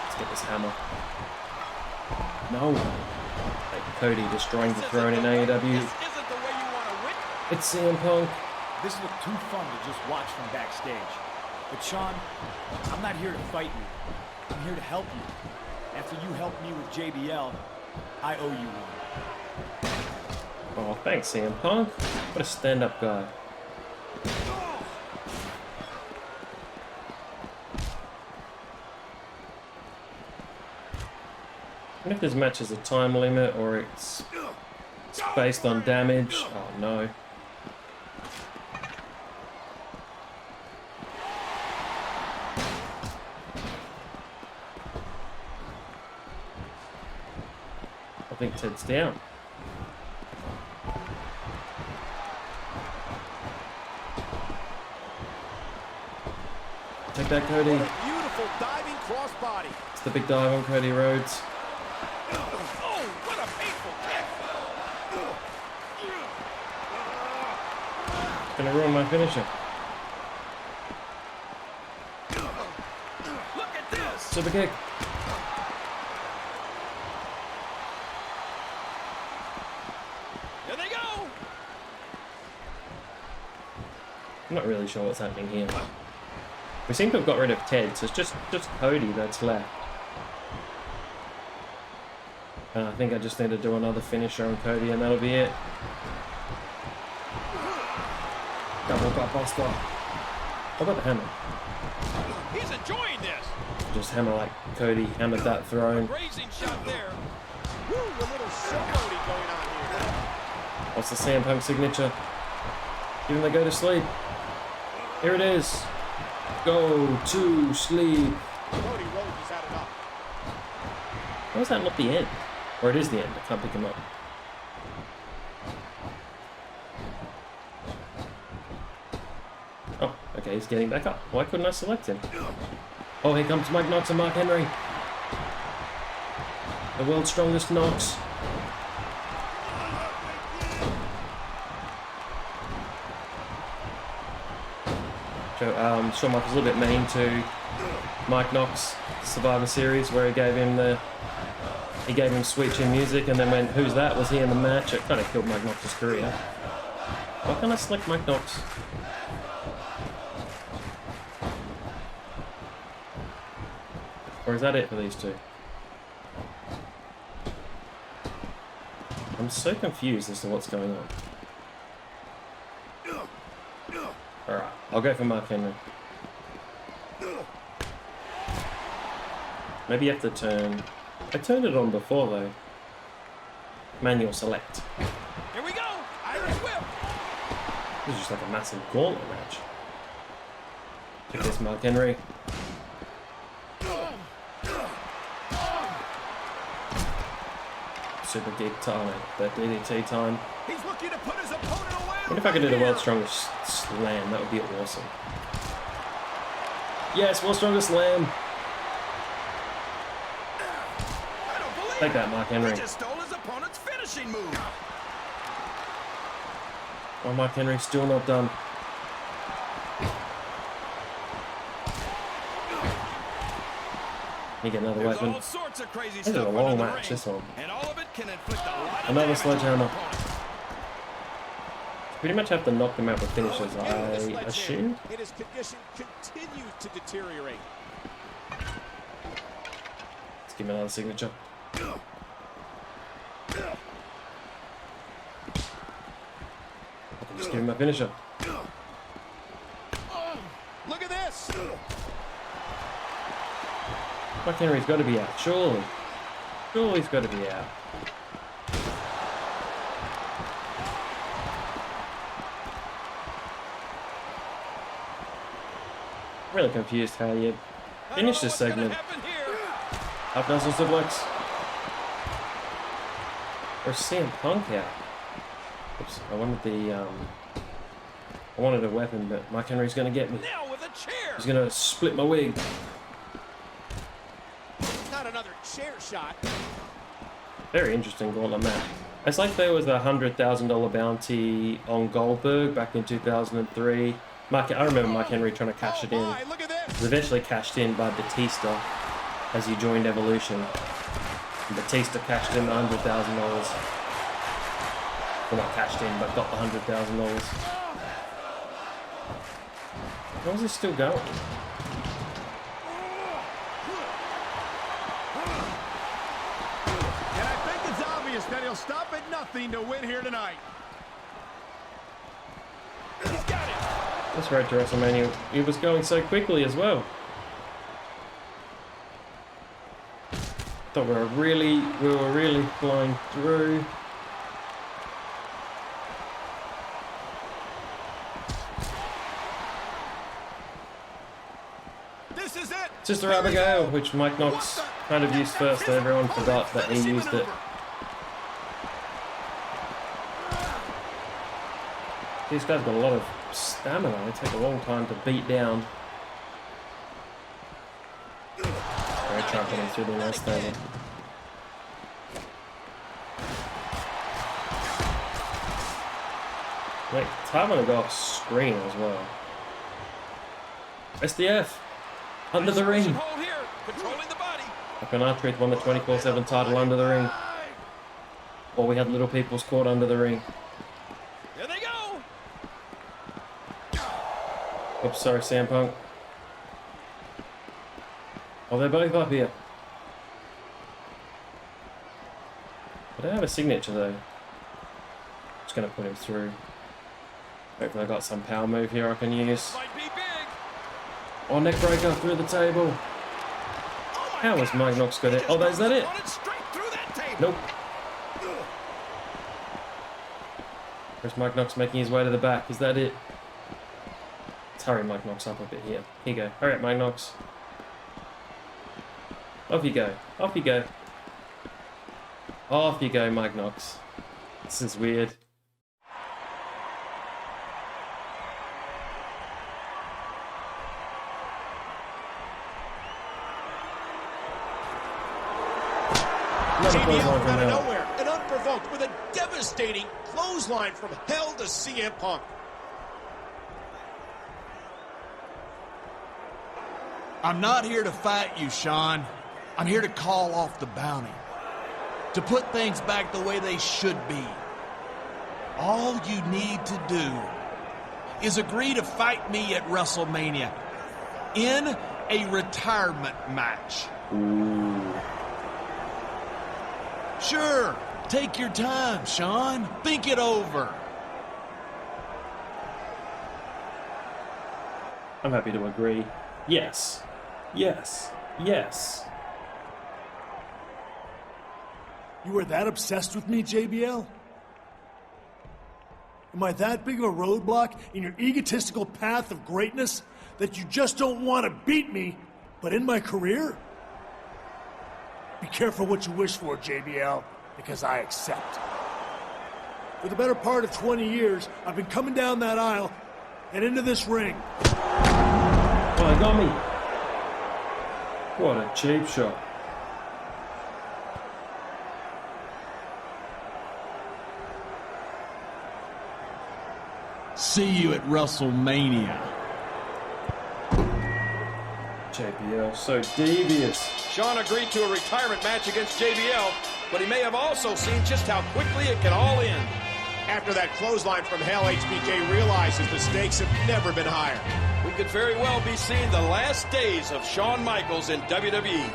Let's get this hammer. No. Like Cody destroying the throne in AEW. This isn't the way you want to win. It's CM Punk. This looked too fun to just watch from backstage. But Shawn, I'm not here to fight you. I'm here to help you. After you helped me with JBL, I owe you one. Oh, thanks, CM Punk. What a stand-up guy. And if this match has a time limit or it's based on damage, oh no. I think Ted's down. Take that, Cody. Beautiful diving crossbody. It's the big dive on Cody Rhodes. Oh, what a painful kick. Gonna ruin my finisher. Look at this. Super kick. Here they go. I'm not really sure what's happening here. We seem to have got rid of Ted, so it's just Cody that's left. And I think I just need to do another finisher on Cody and that'll be it. Double gut buster. How about the hammer? He's enjoying this. Just hammer like Cody hammered that throne. Raising shot there. Woo, a little showboating going on here. What's the CM Punk signature? Give him the go to sleep. Here it is. Go to sleep. Cody Rhodes has had enough. Why is that not the end? Or it is the end. I can't pick him up. Oh, okay, he's getting back up. Why couldn't I select him? Oh, here comes Mike Knox and Mark Henry. The world's strongest Knox. Shawn Michaels a little bit mean to Mike Knox, Survivor Series, where he gave him Sweet Chin Music, and then when Who's That was he in the match, it kind of killed Mike Knox's career. Why can't I select Mike Knox? Or is that it for these two? I'm so confused as to what's going on. Alright, I'll go for Mark Henry. Maybe you have to turn... I turned it on before though. Manual select. Here we go. Irish whip. This is just like a massive gauntlet match. Check this, Mark Henry. Super geek time, the DDT time. He's looking to put his opponent away. What if I could do the world's strongest slam? That would be awesome. Yes, world's strongest slam. Take that, Mark Henry. He just stole his opponent's finishing move. Oh, Mark Henry's still not done. You get another There's weapon. all sorts of crazy This is stuff a long under the match, ring, this one. and all of it can inflict a lot of Another damage sledgehammer. on your opponent. Pretty much have to knock them out with finishes, Again, the I sledgehammer, assume. and his condition continues to deteriorate. Let's give him another signature. I can just give him a finisher. Look at this. Mark Henry's got to be out, surely. Surely he's got to be out. I'm really confused how you finish this segment. Up does some suplex. Or CM Punk out. Oops, I wanted a weapon, but Mark Henry's gonna get me. Now with a chair. He's gonna split my wig. Not another chair shot. Very interesting gauntlet match. It's like there was a $100,000 bounty on Goldberg back in 2003. I remember Mark Henry trying to cash it in. It was eventually cashed in by Batista as he joined Evolution. And Batista cashed in the $100,000. Well, not cashed in, but got the $100,000. How is this still going? And I think it's obvious that he'll stop at nothing to win here tonight. This road to WrestleMania, it was going so quickly as well. Thought we were really flying through. This is it. Sister Abigail, which Mike Knox kind of used first, and everyone forgot that he used it. These guys got a lot of stamina. They take a long time to beat down. Very trampling him through the nose table. Wait, it's having to go off screen as well. SDF! Under the ring! Up won the 24/7 title under the ring. Or we had little people's caught under the ring. There they go. Oops, sorry, CM Punk. Oh, they're both up here. I don't have a signature though. Just gonna put him through. Hopefully I got some power move here I can use. Oh, neck breaker through the table. How has Mike Knox got it? Oh, is that it? Nope. Where's Mike Knox making his way to the back? Is that it? Let's hurry Mike Knox up a bit here. Here you go. Hurry up, Mike Knox. Off you go. Off you go. Off you go, Mike Knox. This is weird. JBL from out of nowhere and unprovoked with a devastating clothesline from hell to CM Punk. I'm not here to fight you, Shawn. I'm here to call off the bounty. To put things back the way they should be. All you need to do is agree to fight me at WrestleMania in a retirement match. Ooh. Sure, take your time, Shawn. Think it over. I'm happy to agree. Yes. Yes. Yes. You are that obsessed with me, JBL? Am I that big of a roadblock in your egotistical path of greatness that you just don't want to beat me, but in my career? Be careful what you wish for, JBL, because I accept. For the better part of 20 years, I've been coming down that aisle and into this ring. Oh, they got me. What a cheap shot. See you at WrestleMania. JBL, so devious. Shawn agreed to a retirement match against JBL, but he may have also seen just how quickly it can all end. After that clothesline from hell, HBK realizes the stakes have never been higher. We could very well be seeing the last days of Shawn Michaels in WWE.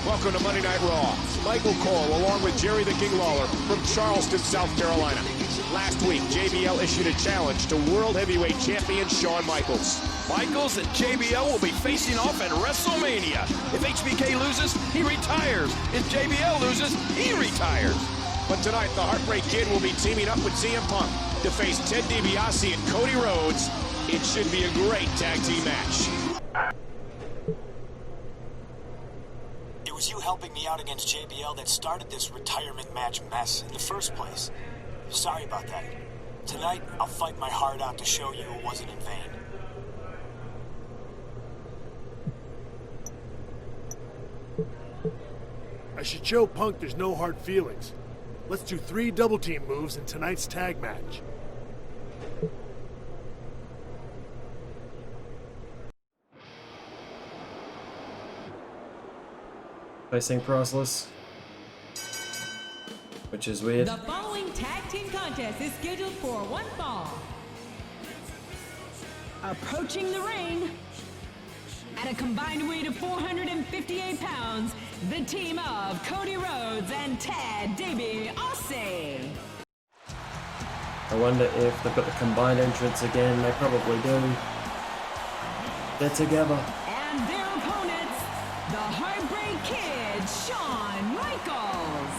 Welcome to Monday Night Raw. Michael Cole, along with Jerry the King Lawler from Charleston, South Carolina. Last week, JBL issued a challenge to World Heavyweight Champion Shawn Michaels. Michaels and JBL will be facing off at WrestleMania. If HBK loses, he retires. If JBL loses, he retires. But tonight, the Heartbreak Kid will be teaming up with CM Punk to face Ted DiBiase and Cody Rhodes. It should be a great tag team match. It was you helping me out against JBL that started this retirement match mess in the first place. Sorry about that. Tonight, I'll fight my heart out to show you it wasn't in vain. I should show Punk there's no hard feelings. Let's do 3 double team moves in tonight's tag match. Facing Priceless, which is weird. The following tag team contest is scheduled for one fall. Approaching the ring, at a combined weight of 458 pounds, the team of Cody Rhodes and Ted DiBiase. I wonder if they've got the combined entrance again. They probably do. They're together. And their opponents, the Heartbreak Kid, Shawn Michaels.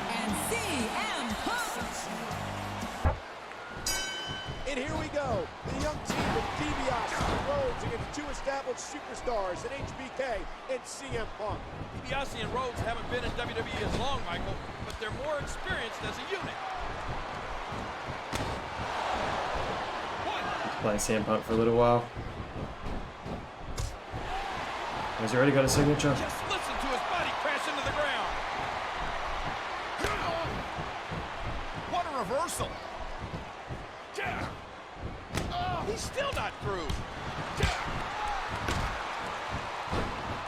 And CM Punk. And here we go. The young team of DiBiase and Rhodes against 2 established superstars in HBK and CM Punk. DiBiase and Rhodes haven't been in WWE as long, Michael, but they're more experienced as a unit. Play CM Punk for a little while. Has he already got a signature? Just listen to his body crash into the ground. What a reversal. He's still not through.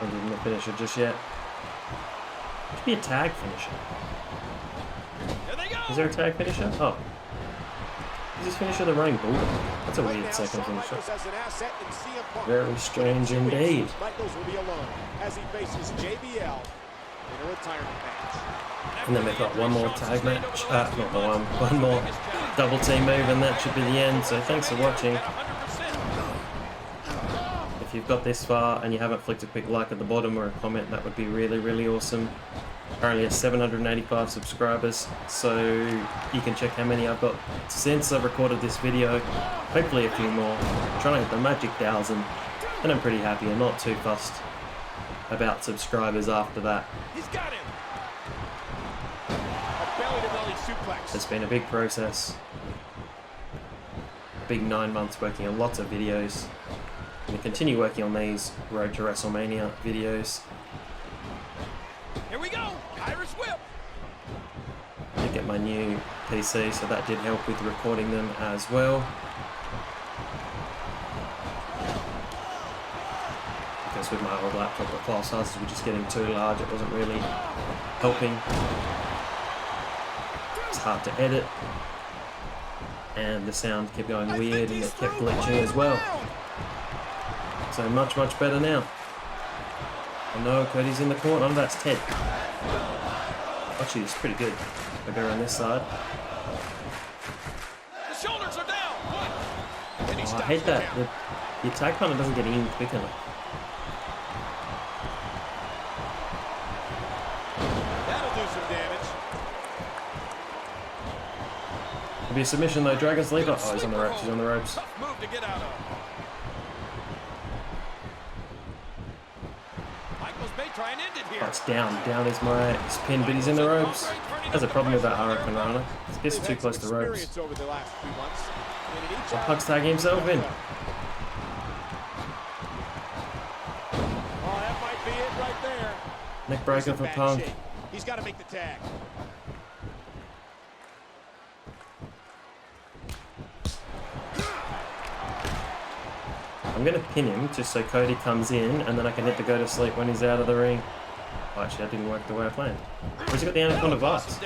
Don't give him a finisher just yet. Should be a tag finisher. There they go. Is there a tag finisher? Oh. Is this finisher the running bulldog? That's a Right weird now, second Shawn finisher. Michaels has an asset in CM Punk. Very strange In 2 weeks, indeed. Michaels will be alone as he faces JBL in a retirement match. And then they've got one more tag match. Not the one more double team move, and that should be the end. So thanks for watching. If you've got this far and you haven't flicked a quick like at the bottom or a comment, that would be really, really awesome. Currently has 785 subscribers, so you can check how many I've got since I've recorded this video. Hopefully a few more. I'm trying to hit the magic 1,000, and I'm pretty happy. I'm not too fussed about subscribers after that. He's got him. A belly-to-belly suplex. It's been a big process. A big 9 months working on lots of videos. I'm going to continue working on these Road to WrestleMania videos. Here we go. Irish whip. I get my new PC, so that did help with recording them as well. Because with my old laptop, the file sizes were just getting too large. It wasn't really helping. It's hard to edit. And the sound kept going weird and it kept glitching as well. So much, much better now. Oh no, Cody's in the corner. Oh, that's Ted. Actually, it's pretty good. I go around this side. The shoulders are down. Oh, I hate that. The attack partner doesn't get in quick enough. That'll do some damage. Could be a submission though. Dragon Sleeper. Oh, he's on the ropes. He's on the ropes. Tough move to get out of. Michaels may try and end it here. Oh, it's down. Down is my spin, but he's in the ropes. Has a problem with that Hurricane Rana. It's just too close to the ropes. Over the last few months. So Punk's tagging himself in. Oh, that might be it right there. Neck breaker for Punk. He's got to make the tag. I'm going to pin him just so Cody comes in and then I can hit the go to sleep when he's out of the ring. Oh, actually, that didn't work the way I planned. Where's he got the Anaconda Vice?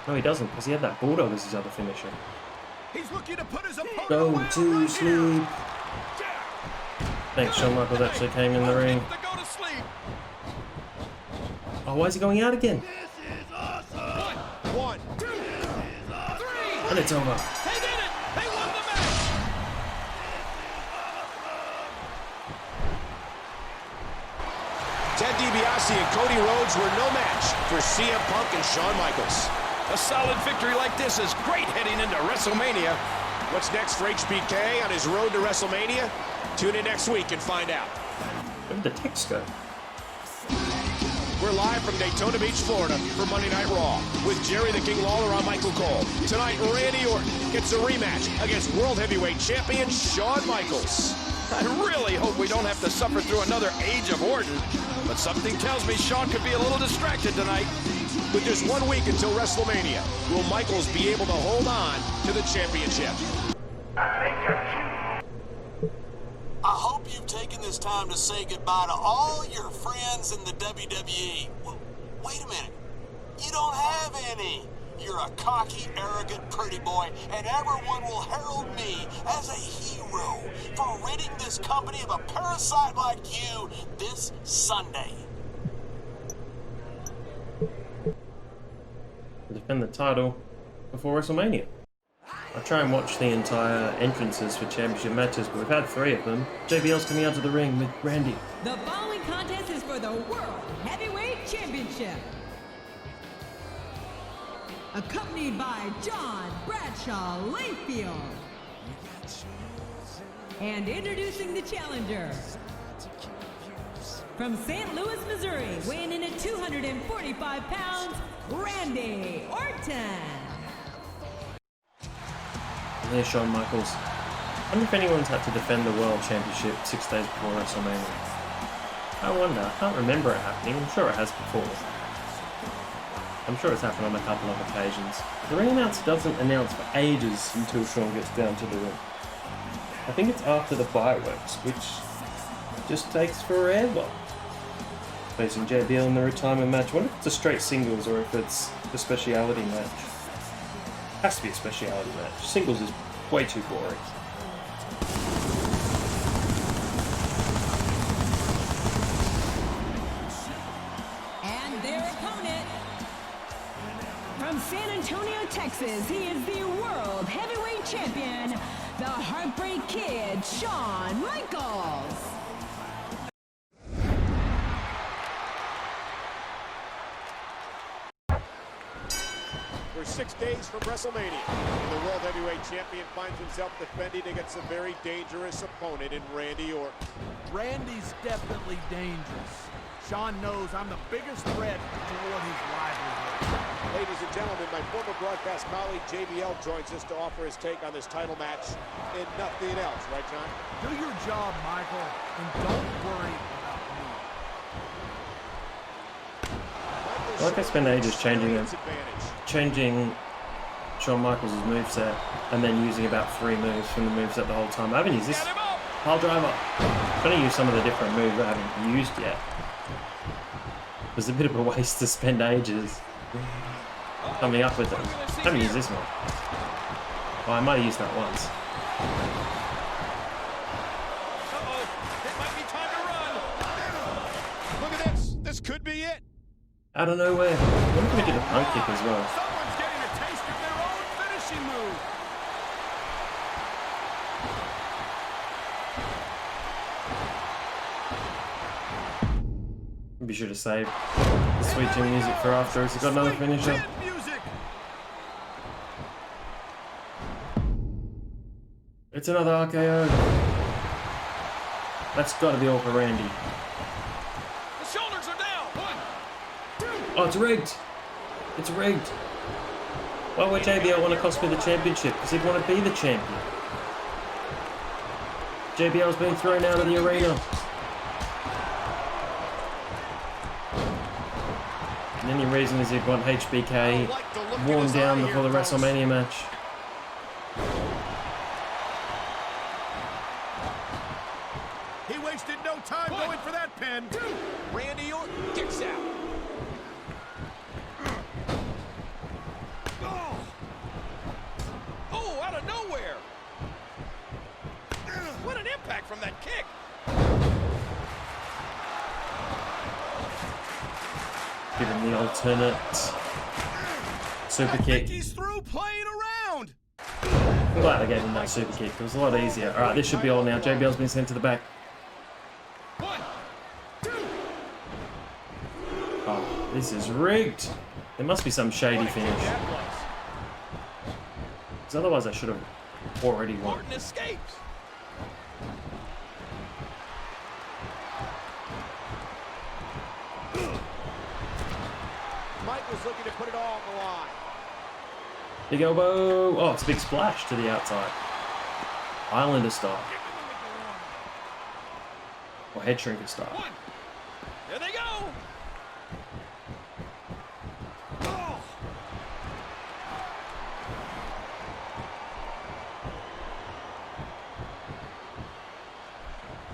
No, he doesn't, because he had that Bulldog as his other finisher. He's looking to put his opponent Go to sleep. Thanks, Shawn Michaels actually came in the ring. Oh, why is he going out again? This is awesome. 1, 2, 3. And it's over. They did it. They won the match. Ted DiBiase and Cody Rhodes were no match for CM Punk and Shawn Michaels. A solid victory like this is great heading into WrestleMania. What's next for HBK on his road to WrestleMania? Tune in next week and find out. Where did the text go? We're live from Daytona Beach, Florida for Monday Night Raw with Jerry the King Lawler on Michael Cole. Tonight, Randy Orton gets a rematch against World Heavyweight Champion Shawn Michaels. I really hope we don't have to suffer through another age of Orton, but something tells me Shawn could be a little distracted tonight. With just 1 week until WrestleMania, will Michaels be able to hold on to the championship? I hope you've taken this time to say goodbye to all your friends in the WWE. Well, wait a minute. You don't have any. You're a cocky, arrogant, pretty boy, and everyone will herald me as a hero for ridding this company of a parasite like you this Sunday. Defend the title before WrestleMania. I try and watch the entire entrances for championship matches, but we've had 3 of them. JBL's coming out to the ring with Randy. The following contest is for the World Heavyweight Championship. Accompanied by John Bradshaw Layfield. And introducing the challenger. From St. Louis, Missouri, weighing in at 245 pounds, Randy Orton. And here's Shawn Michaels. I wonder if anyone's had to defend the World Championship 6 days before WrestleMania. I wonder. I can't remember it happening. I'm sure it has before. I'm sure it's happened on a couple of occasions. The ring announcer doesn't announce for ages until Shawn gets down to the ring. I think it's after the fireworks, which just takes forever. Facing JBL in the retirement match. I wonder if it's a straight singles or if it's a speciality match. Has to be a speciality match. Singles is way too boring. And their opponent, from San Antonio, Texas, he is the World Heavyweight Champion, the Heartbreak Kid, Shawn Michaels. We're 6 days from WrestleMania, and the World Heavyweight Champion finds himself defending against a very dangerous opponent in Randy Orton. Randy's definitely dangerous. Shawn knows I'm the biggest threat toward his livelihood. Ladies and gentlemen, my former broadcast colleague JBL joins us to offer his take on this title match and nothing else, right, John? Do your job, Michael, and don't worry about me. I like I spend ages changing Shawn Michaels' moveset and then using about 3 moves from the moveset the whole time. I haven't used this pile driver. I'm going to use some of the different moves I haven't used yet. It was a bit of a waste to spend ages coming up with them. I haven't used this one. Oh, I might have used that once. It might be time to run. Look at this. This could be it. Out of nowhere. What if we did a punt kick as well? Someone's getting a taste of their own finishing move. Maybe should have saved the sweet chin music for after. Has he got another finisher? It's another RKO. That's got to be all for Randy. The shoulders are down. 1, 2. Oh, it's rigged. It's rigged. Why would JBL want to cost me the championship? Because he'd want to be the champion. JBL's been thrown out of the arena. The only reason is he'd want HBK worn down before the WrestleMania match. He wasted no time going for that pin. Randy Orton kicks out. Oh, out of nowhere. What an impact from that kick. Give him the alternate super kick. He's through playing around. I'm glad I gave him that super kick. It was a lot easier. Alright, this should be all now. JBL's been sent to the back. Oh, this is rigged. There must be some shady finish. Because otherwise I should have already won. Orton escapes. Michaels looking to put it all on the line. Big elbow. Oh, it's a big splash to the outside. Islander style. Or head shrinker style. There they go.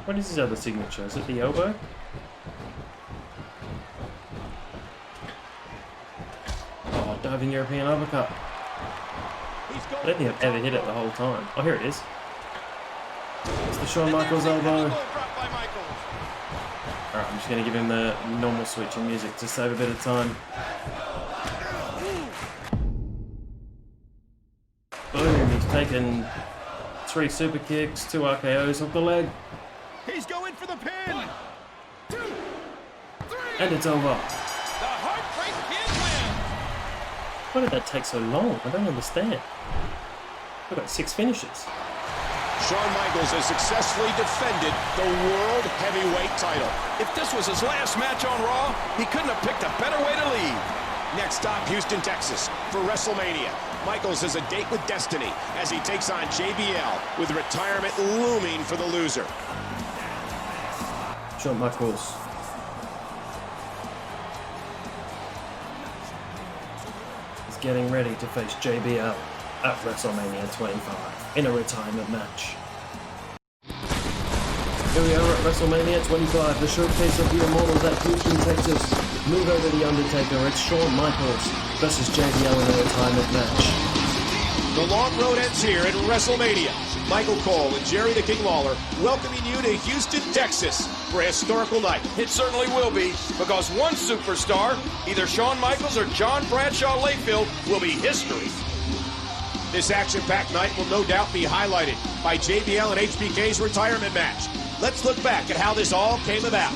What is his other signature? Is it the elbow? Oh, diving European uppercut. I don't think I've ever hit it the whole time. Oh, here it is. It's the Shawn Michaels elbow. Alright, I'm just going to give him the normal switching music to save a bit of time. Boom, he's taken 3 super kicks, 2 RKOs off the leg. He's going for the pin. 1, 2, 3. And it's over. The Heartbreak Kid wins. Why did that take so long? I don't understand. We've got 6 finishes. Shawn Michaels has successfully defended the World Heavyweight title. If this was his last match on Raw, he couldn't have picked a better way to leave. Next stop, Houston, Texas, for WrestleMania. Michaels has a date with destiny as he takes on JBL, with retirement looming for the loser. Shawn Michaels. He's getting ready to face JBL at WrestleMania 25 in a retirement match. Here we are at WrestleMania 25, the showcase of the Immortals at Houston, Texas. Move over the Undertaker, it's Shawn Michaels versus JBL in a retirement match. The long road ends here at WrestleMania. Michael Cole and Jerry the King Lawler welcoming you to Houston, Texas for a historical night. It certainly will be, because one superstar, either Shawn Michaels or John Bradshaw Layfield, will be history. This action-packed night will no doubt be highlighted by JBL and HBK's retirement match. Let's look back at how this all came about.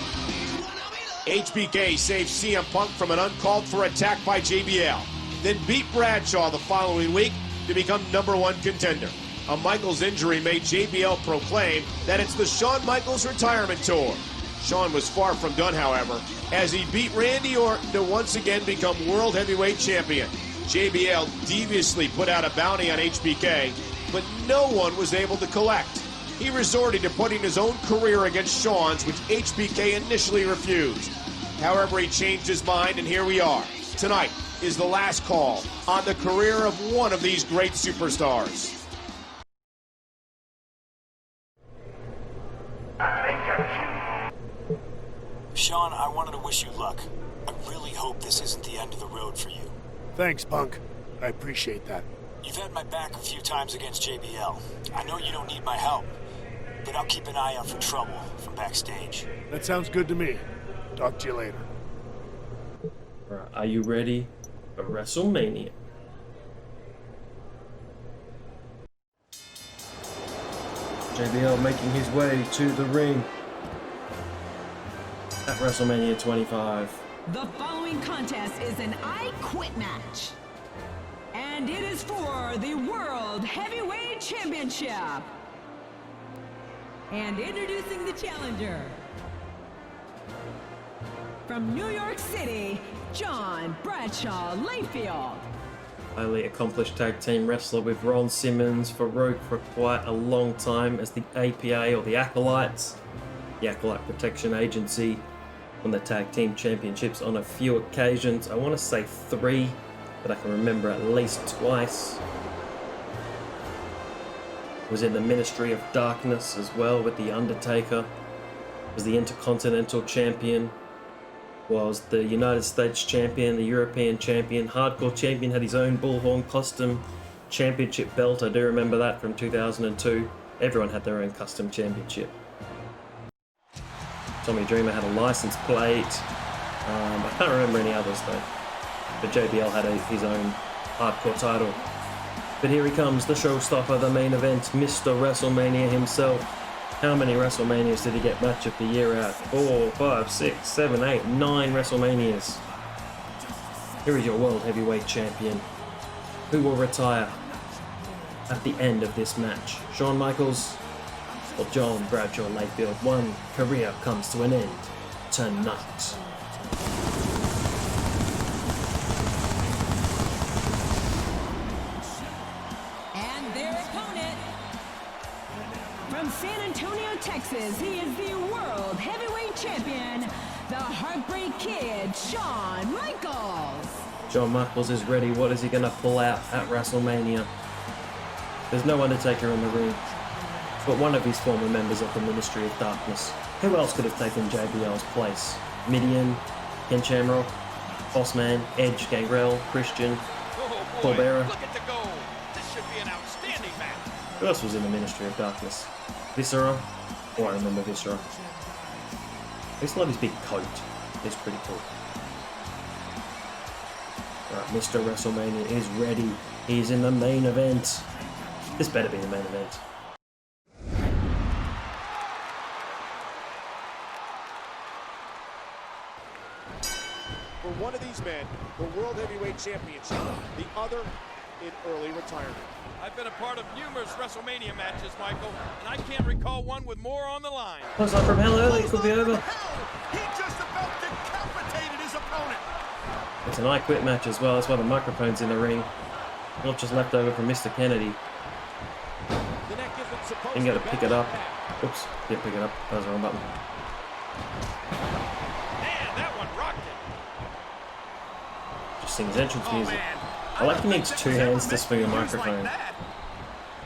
HBK saved CM Punk from an uncalled-for attack by JBL, then beat Bradshaw the following week to become #1 contender. A Michaels injury made JBL proclaim that it's the Shawn Michaels retirement tour. Shawn was far from done, however, as he beat Randy Orton to once again become World Heavyweight Champion. JBL deviously put out a bounty on HBK, but no one was able to collect. He resorted to putting his own career against Shawn's, which HBK initially refused. However, he changed his mind, and here we are. Tonight is the last call on the career of one of these great superstars. Shawn, I wanted to wish you luck. I really hope this isn't the end of the road for you. Thanks, Punk. I appreciate that. You've had my back a few times against JBL. I know you don't need my help, but I'll keep an eye out for trouble from backstage. That sounds good to me. Talk to you later. Right, are you ready for WrestleMania? JBL making his way to the ring at WrestleMania 25. The following contest is an I Quit match. And it is for the World Heavyweight Championship. And introducing the challenger. From New York City, John Bradshaw Layfield. Highly accomplished tag team wrestler with Ron Simmons for Rogue for quite a long time as the APA or the Acolytes, the Acolyte Protection Agency. Won the tag team championships on a few occasions. I want to say 3, but I can remember at least twice. Was in the Ministry of Darkness as well with The Undertaker. Was the Intercontinental Champion. Was the United States Champion, the European Champion, Hardcore Champion, had his own Bullhorn custom championship belt. I do remember that from 2002. Everyone had their own custom championship. Tommy Dreamer had a license plate. I can't remember any others though. But JBL had his own hardcore title. But here he comes, the showstopper, the main event, Mr. WrestleMania himself. How many WrestleManias did he get Match of the Year at? 4, 5, 6, 7, 8, 9 WrestleManias. Here is your World Heavyweight Champion. Who will retire at the end of this match? Shawn Michaels or John Bradshaw Layfield? One career comes to an end tonight. And their opponent, from San Antonio, Texas, he is the World Heavyweight Champion, the Heartbreak Kid, Shawn Michaels. Shawn Michaels is ready. What is he going to pull out at WrestleMania? There's no Undertaker in the ring, but one of his former members of the Ministry of Darkness. Who else could have taken JBL's place? Midian, Ken Shamrock, Bossman, Edge, Gangrel, Christian, Paul Bearer. Look at the goal. This should be an outstanding match. Who else was in the Ministry of Darkness? Viscera? Oh, I remember Viscera. I just love his big coat. It's pretty cool. Alright, Mr. WrestleMania is ready. He's in the main event. This better be the main event. For one of these men, the World Heavyweight Championship, the other in early retirement. I've been a part of numerous WrestleMania matches, Michael, and I can't recall one with more on the line. Close up from hell early, it could be over. He just about decapitated his opponent. It's an I Quit match as well, that's why the microphone's in the ring. Not just left over from Mr. Kennedy. The neck isn't supposed Didn't get to pick it up. back. Oops, didn't pick it up. That was the wrong button. Man, that one rocked it. Just sings entrance music. I like he needs 2 hands to swing a microphone.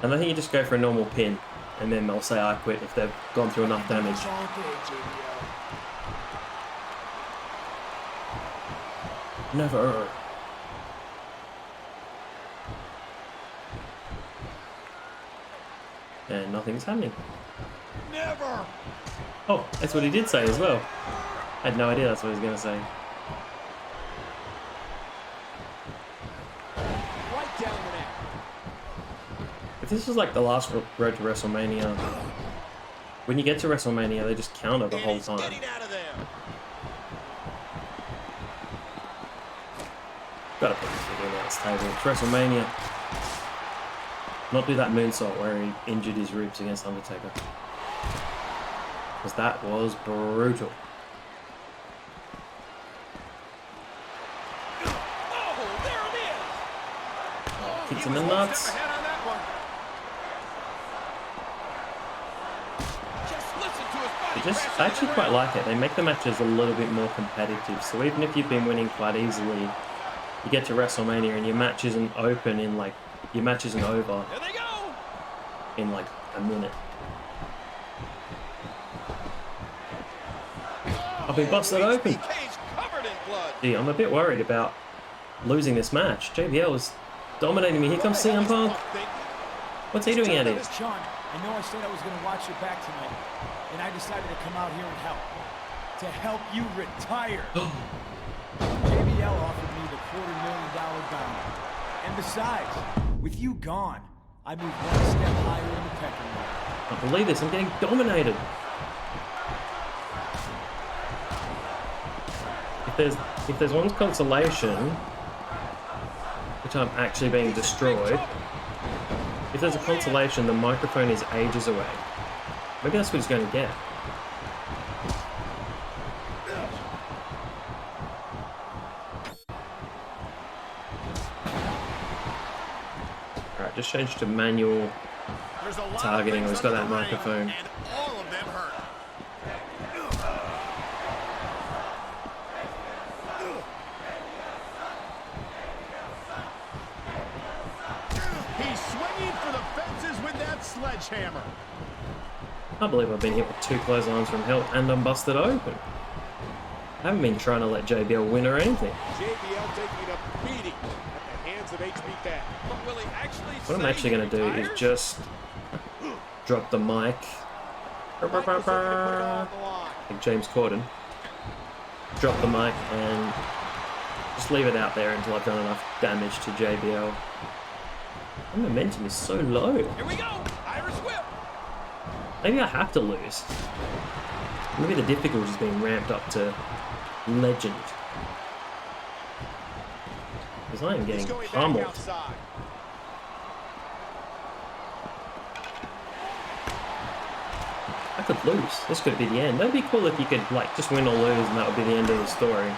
And I think you just go for a normal pin, and then they'll say I quit if they've gone through enough damage. Never. And nothing's happening. Never. Oh, that's what he did say as well. I had no idea that's what he was going to say. Right down the neck. If this was like the last road to WrestleMania, when you get to WrestleMania, they just counter the whole time. Getting out of there. Gotta put this thing on this table. It's WrestleMania. Not do that moonsault where he injured his ribs against Undertaker. Because that was brutal. Oh, there it is. Oh, kicks in the nuts. Ahead on that one. Just listen to his body I actually quite like it. They make the matches a little bit more competitive. So even if you've been winning quite easily, you get to WrestleMania and your match isn't open in like, your match isn't over There they go. in like a minute. I've been busted open. Cage covered in blood. Gee, I'm a bit worried about losing this match. JBL is dominating me. Here comes CM Punk. What's he doing out here? Shawn, I know I said I was going to watch your back tonight, and I decided to come out here and help. To help you retire. JBL offered me the $250,000 bounty. And besides, with you gone, I moved one step higher in the pecking order. I can't believe this. I'm getting dominated. If there's one consolation, which I'm actually being destroyed, if there's a consolation, the microphone is ages away. Maybe that's what he's going to get. Alright, just change to manual targeting. He's got that microphone. sledgehammer. I can't believe I've been hit with 2 clotheslines from hell and I'm busted open. I haven't been trying to let JBL win or anything. JBL taking a beating at the hands of HBK. But will he actually What I'm actually going to do is just drop the mic. Like James Corden. Drop the mic and just leave it out there until I've done enough damage to JBL. My momentum is so low. Here we go. Irish whip. Maybe I have to lose. Maybe the difficulty is being ramped up to legend. Because I am getting pummeled. I could lose. This could be the end. That'd be cool if you could like just win or lose and that would be the end of the story.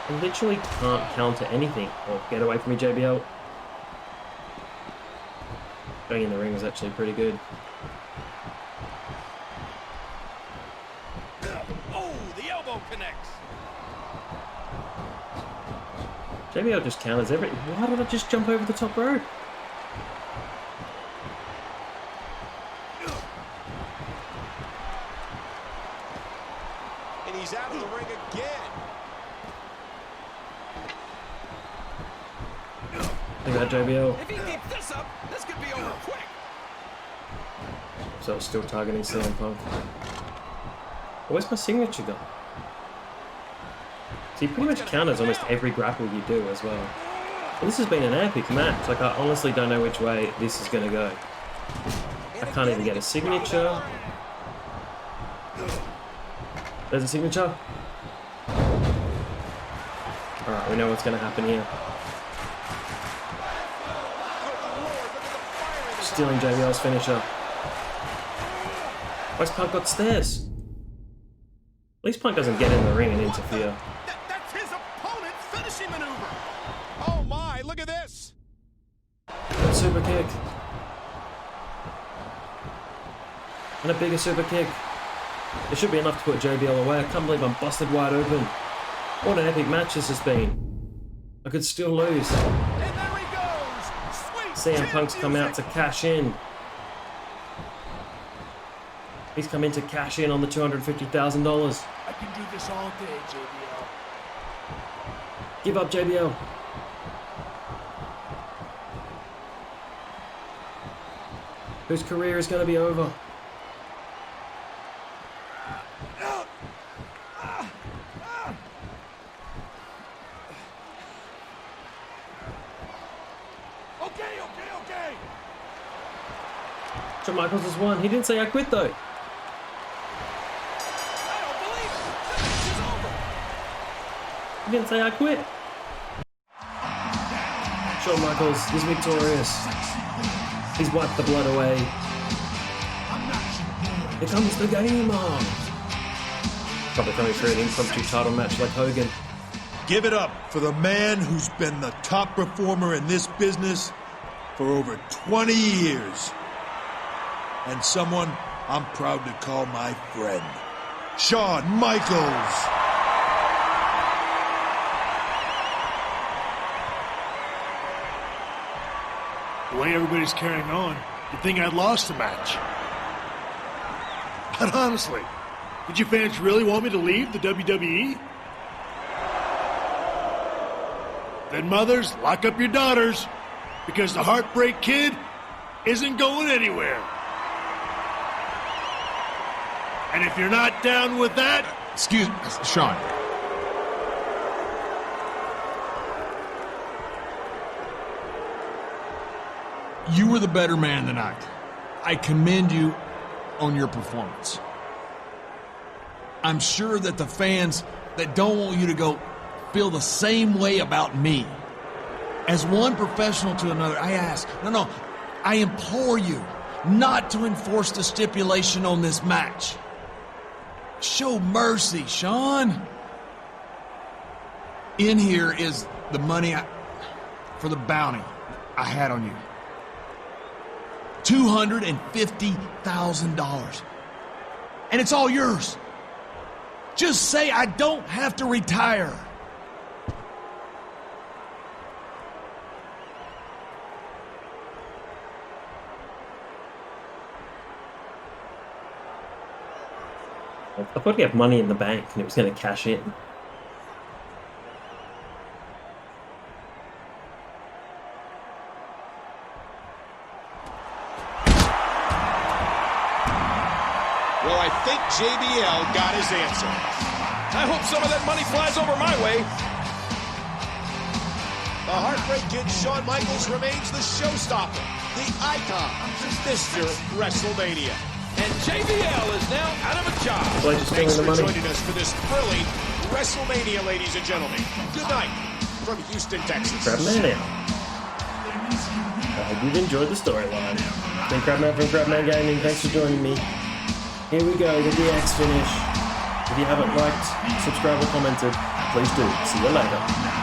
I literally can't counter anything. Oh, get away from me, JBL. Going in the ring was actually pretty good. Oh, the elbow connects. JBL just counters every... Why did I just jump over the top rope? And he's out of the ring again. Think about JBL. If he keeps this up, this could be over quick. So it's still targeting CM Punk. Where's my signature gone? So he pretty much counters almost every grapple you do as well. But this has been an epic match. Like, I honestly don't know which way this is going to go. I can't even get a signature. There's a signature. Alright, we know what's going to happen here. Stealing JBL's finisher. Why's Punk got stairs? At least Punk doesn't get in the ring and interfere. That's his opponent's finishing maneuver. Oh my, look at this. Super kick. And a bigger super kick. It should be enough to put JBL away. I can't believe I'm busted wide open. What an epic match this has been. I could still lose. And there he goes. Sweet CM Punk's come out to cash in. He's come in to cash in on the $250,000. I can do this all day, JBL. Give up, JBL. Whose career is going to be over? Okay. Shawn Michaels has won. He didn't say I quit though. He didn't say I quit. Shawn Michaels is victorious. He's wiped the blood away. Here comes the game on. Probably coming through an impromptu title match like Hogan. Give it up for the man who's been the top performer in this business for over 20 years. And someone I'm proud to call my friend, Shawn Michaels. The way everybody's carrying on, you'd think I'd lost the match. But honestly, did you fans really want me to leave the WWE? Then mothers, lock up your daughters, because the Heartbreak Kid isn't going anywhere. And if you're not down with that... Excuse me, Shawn. You were the better man tonight. I commend you on your performance. I'm sure that the fans that don't want you to go feel the same way about me. As one professional to another, I ask, no, I implore you not to enforce the stipulation on this match. Show mercy, Shawn. In here is the money for the bounty I had on you. $250,000. And it's all yours. Just say I don't have to retire. I thought he had Money in the Bank and it was going to cash in. Well, I think JBL got his answer. I hope some of that money flies over my way. The Heartbreak Kid Shawn Michaels remains the showstopper, the icon, Mr. WrestleMania. And JBL is now out of a job. Thanks for joining us for this thrilling WrestleMania, ladies and gentlemen. Good night from Houston, Texas. Crabman out. I hope you've enjoyed the storyline. It's been Crabman from Crabman Gaming. Thanks for joining me. Here we go, the DX finish. If you haven't liked, subscribed, or commented, please do. See you later.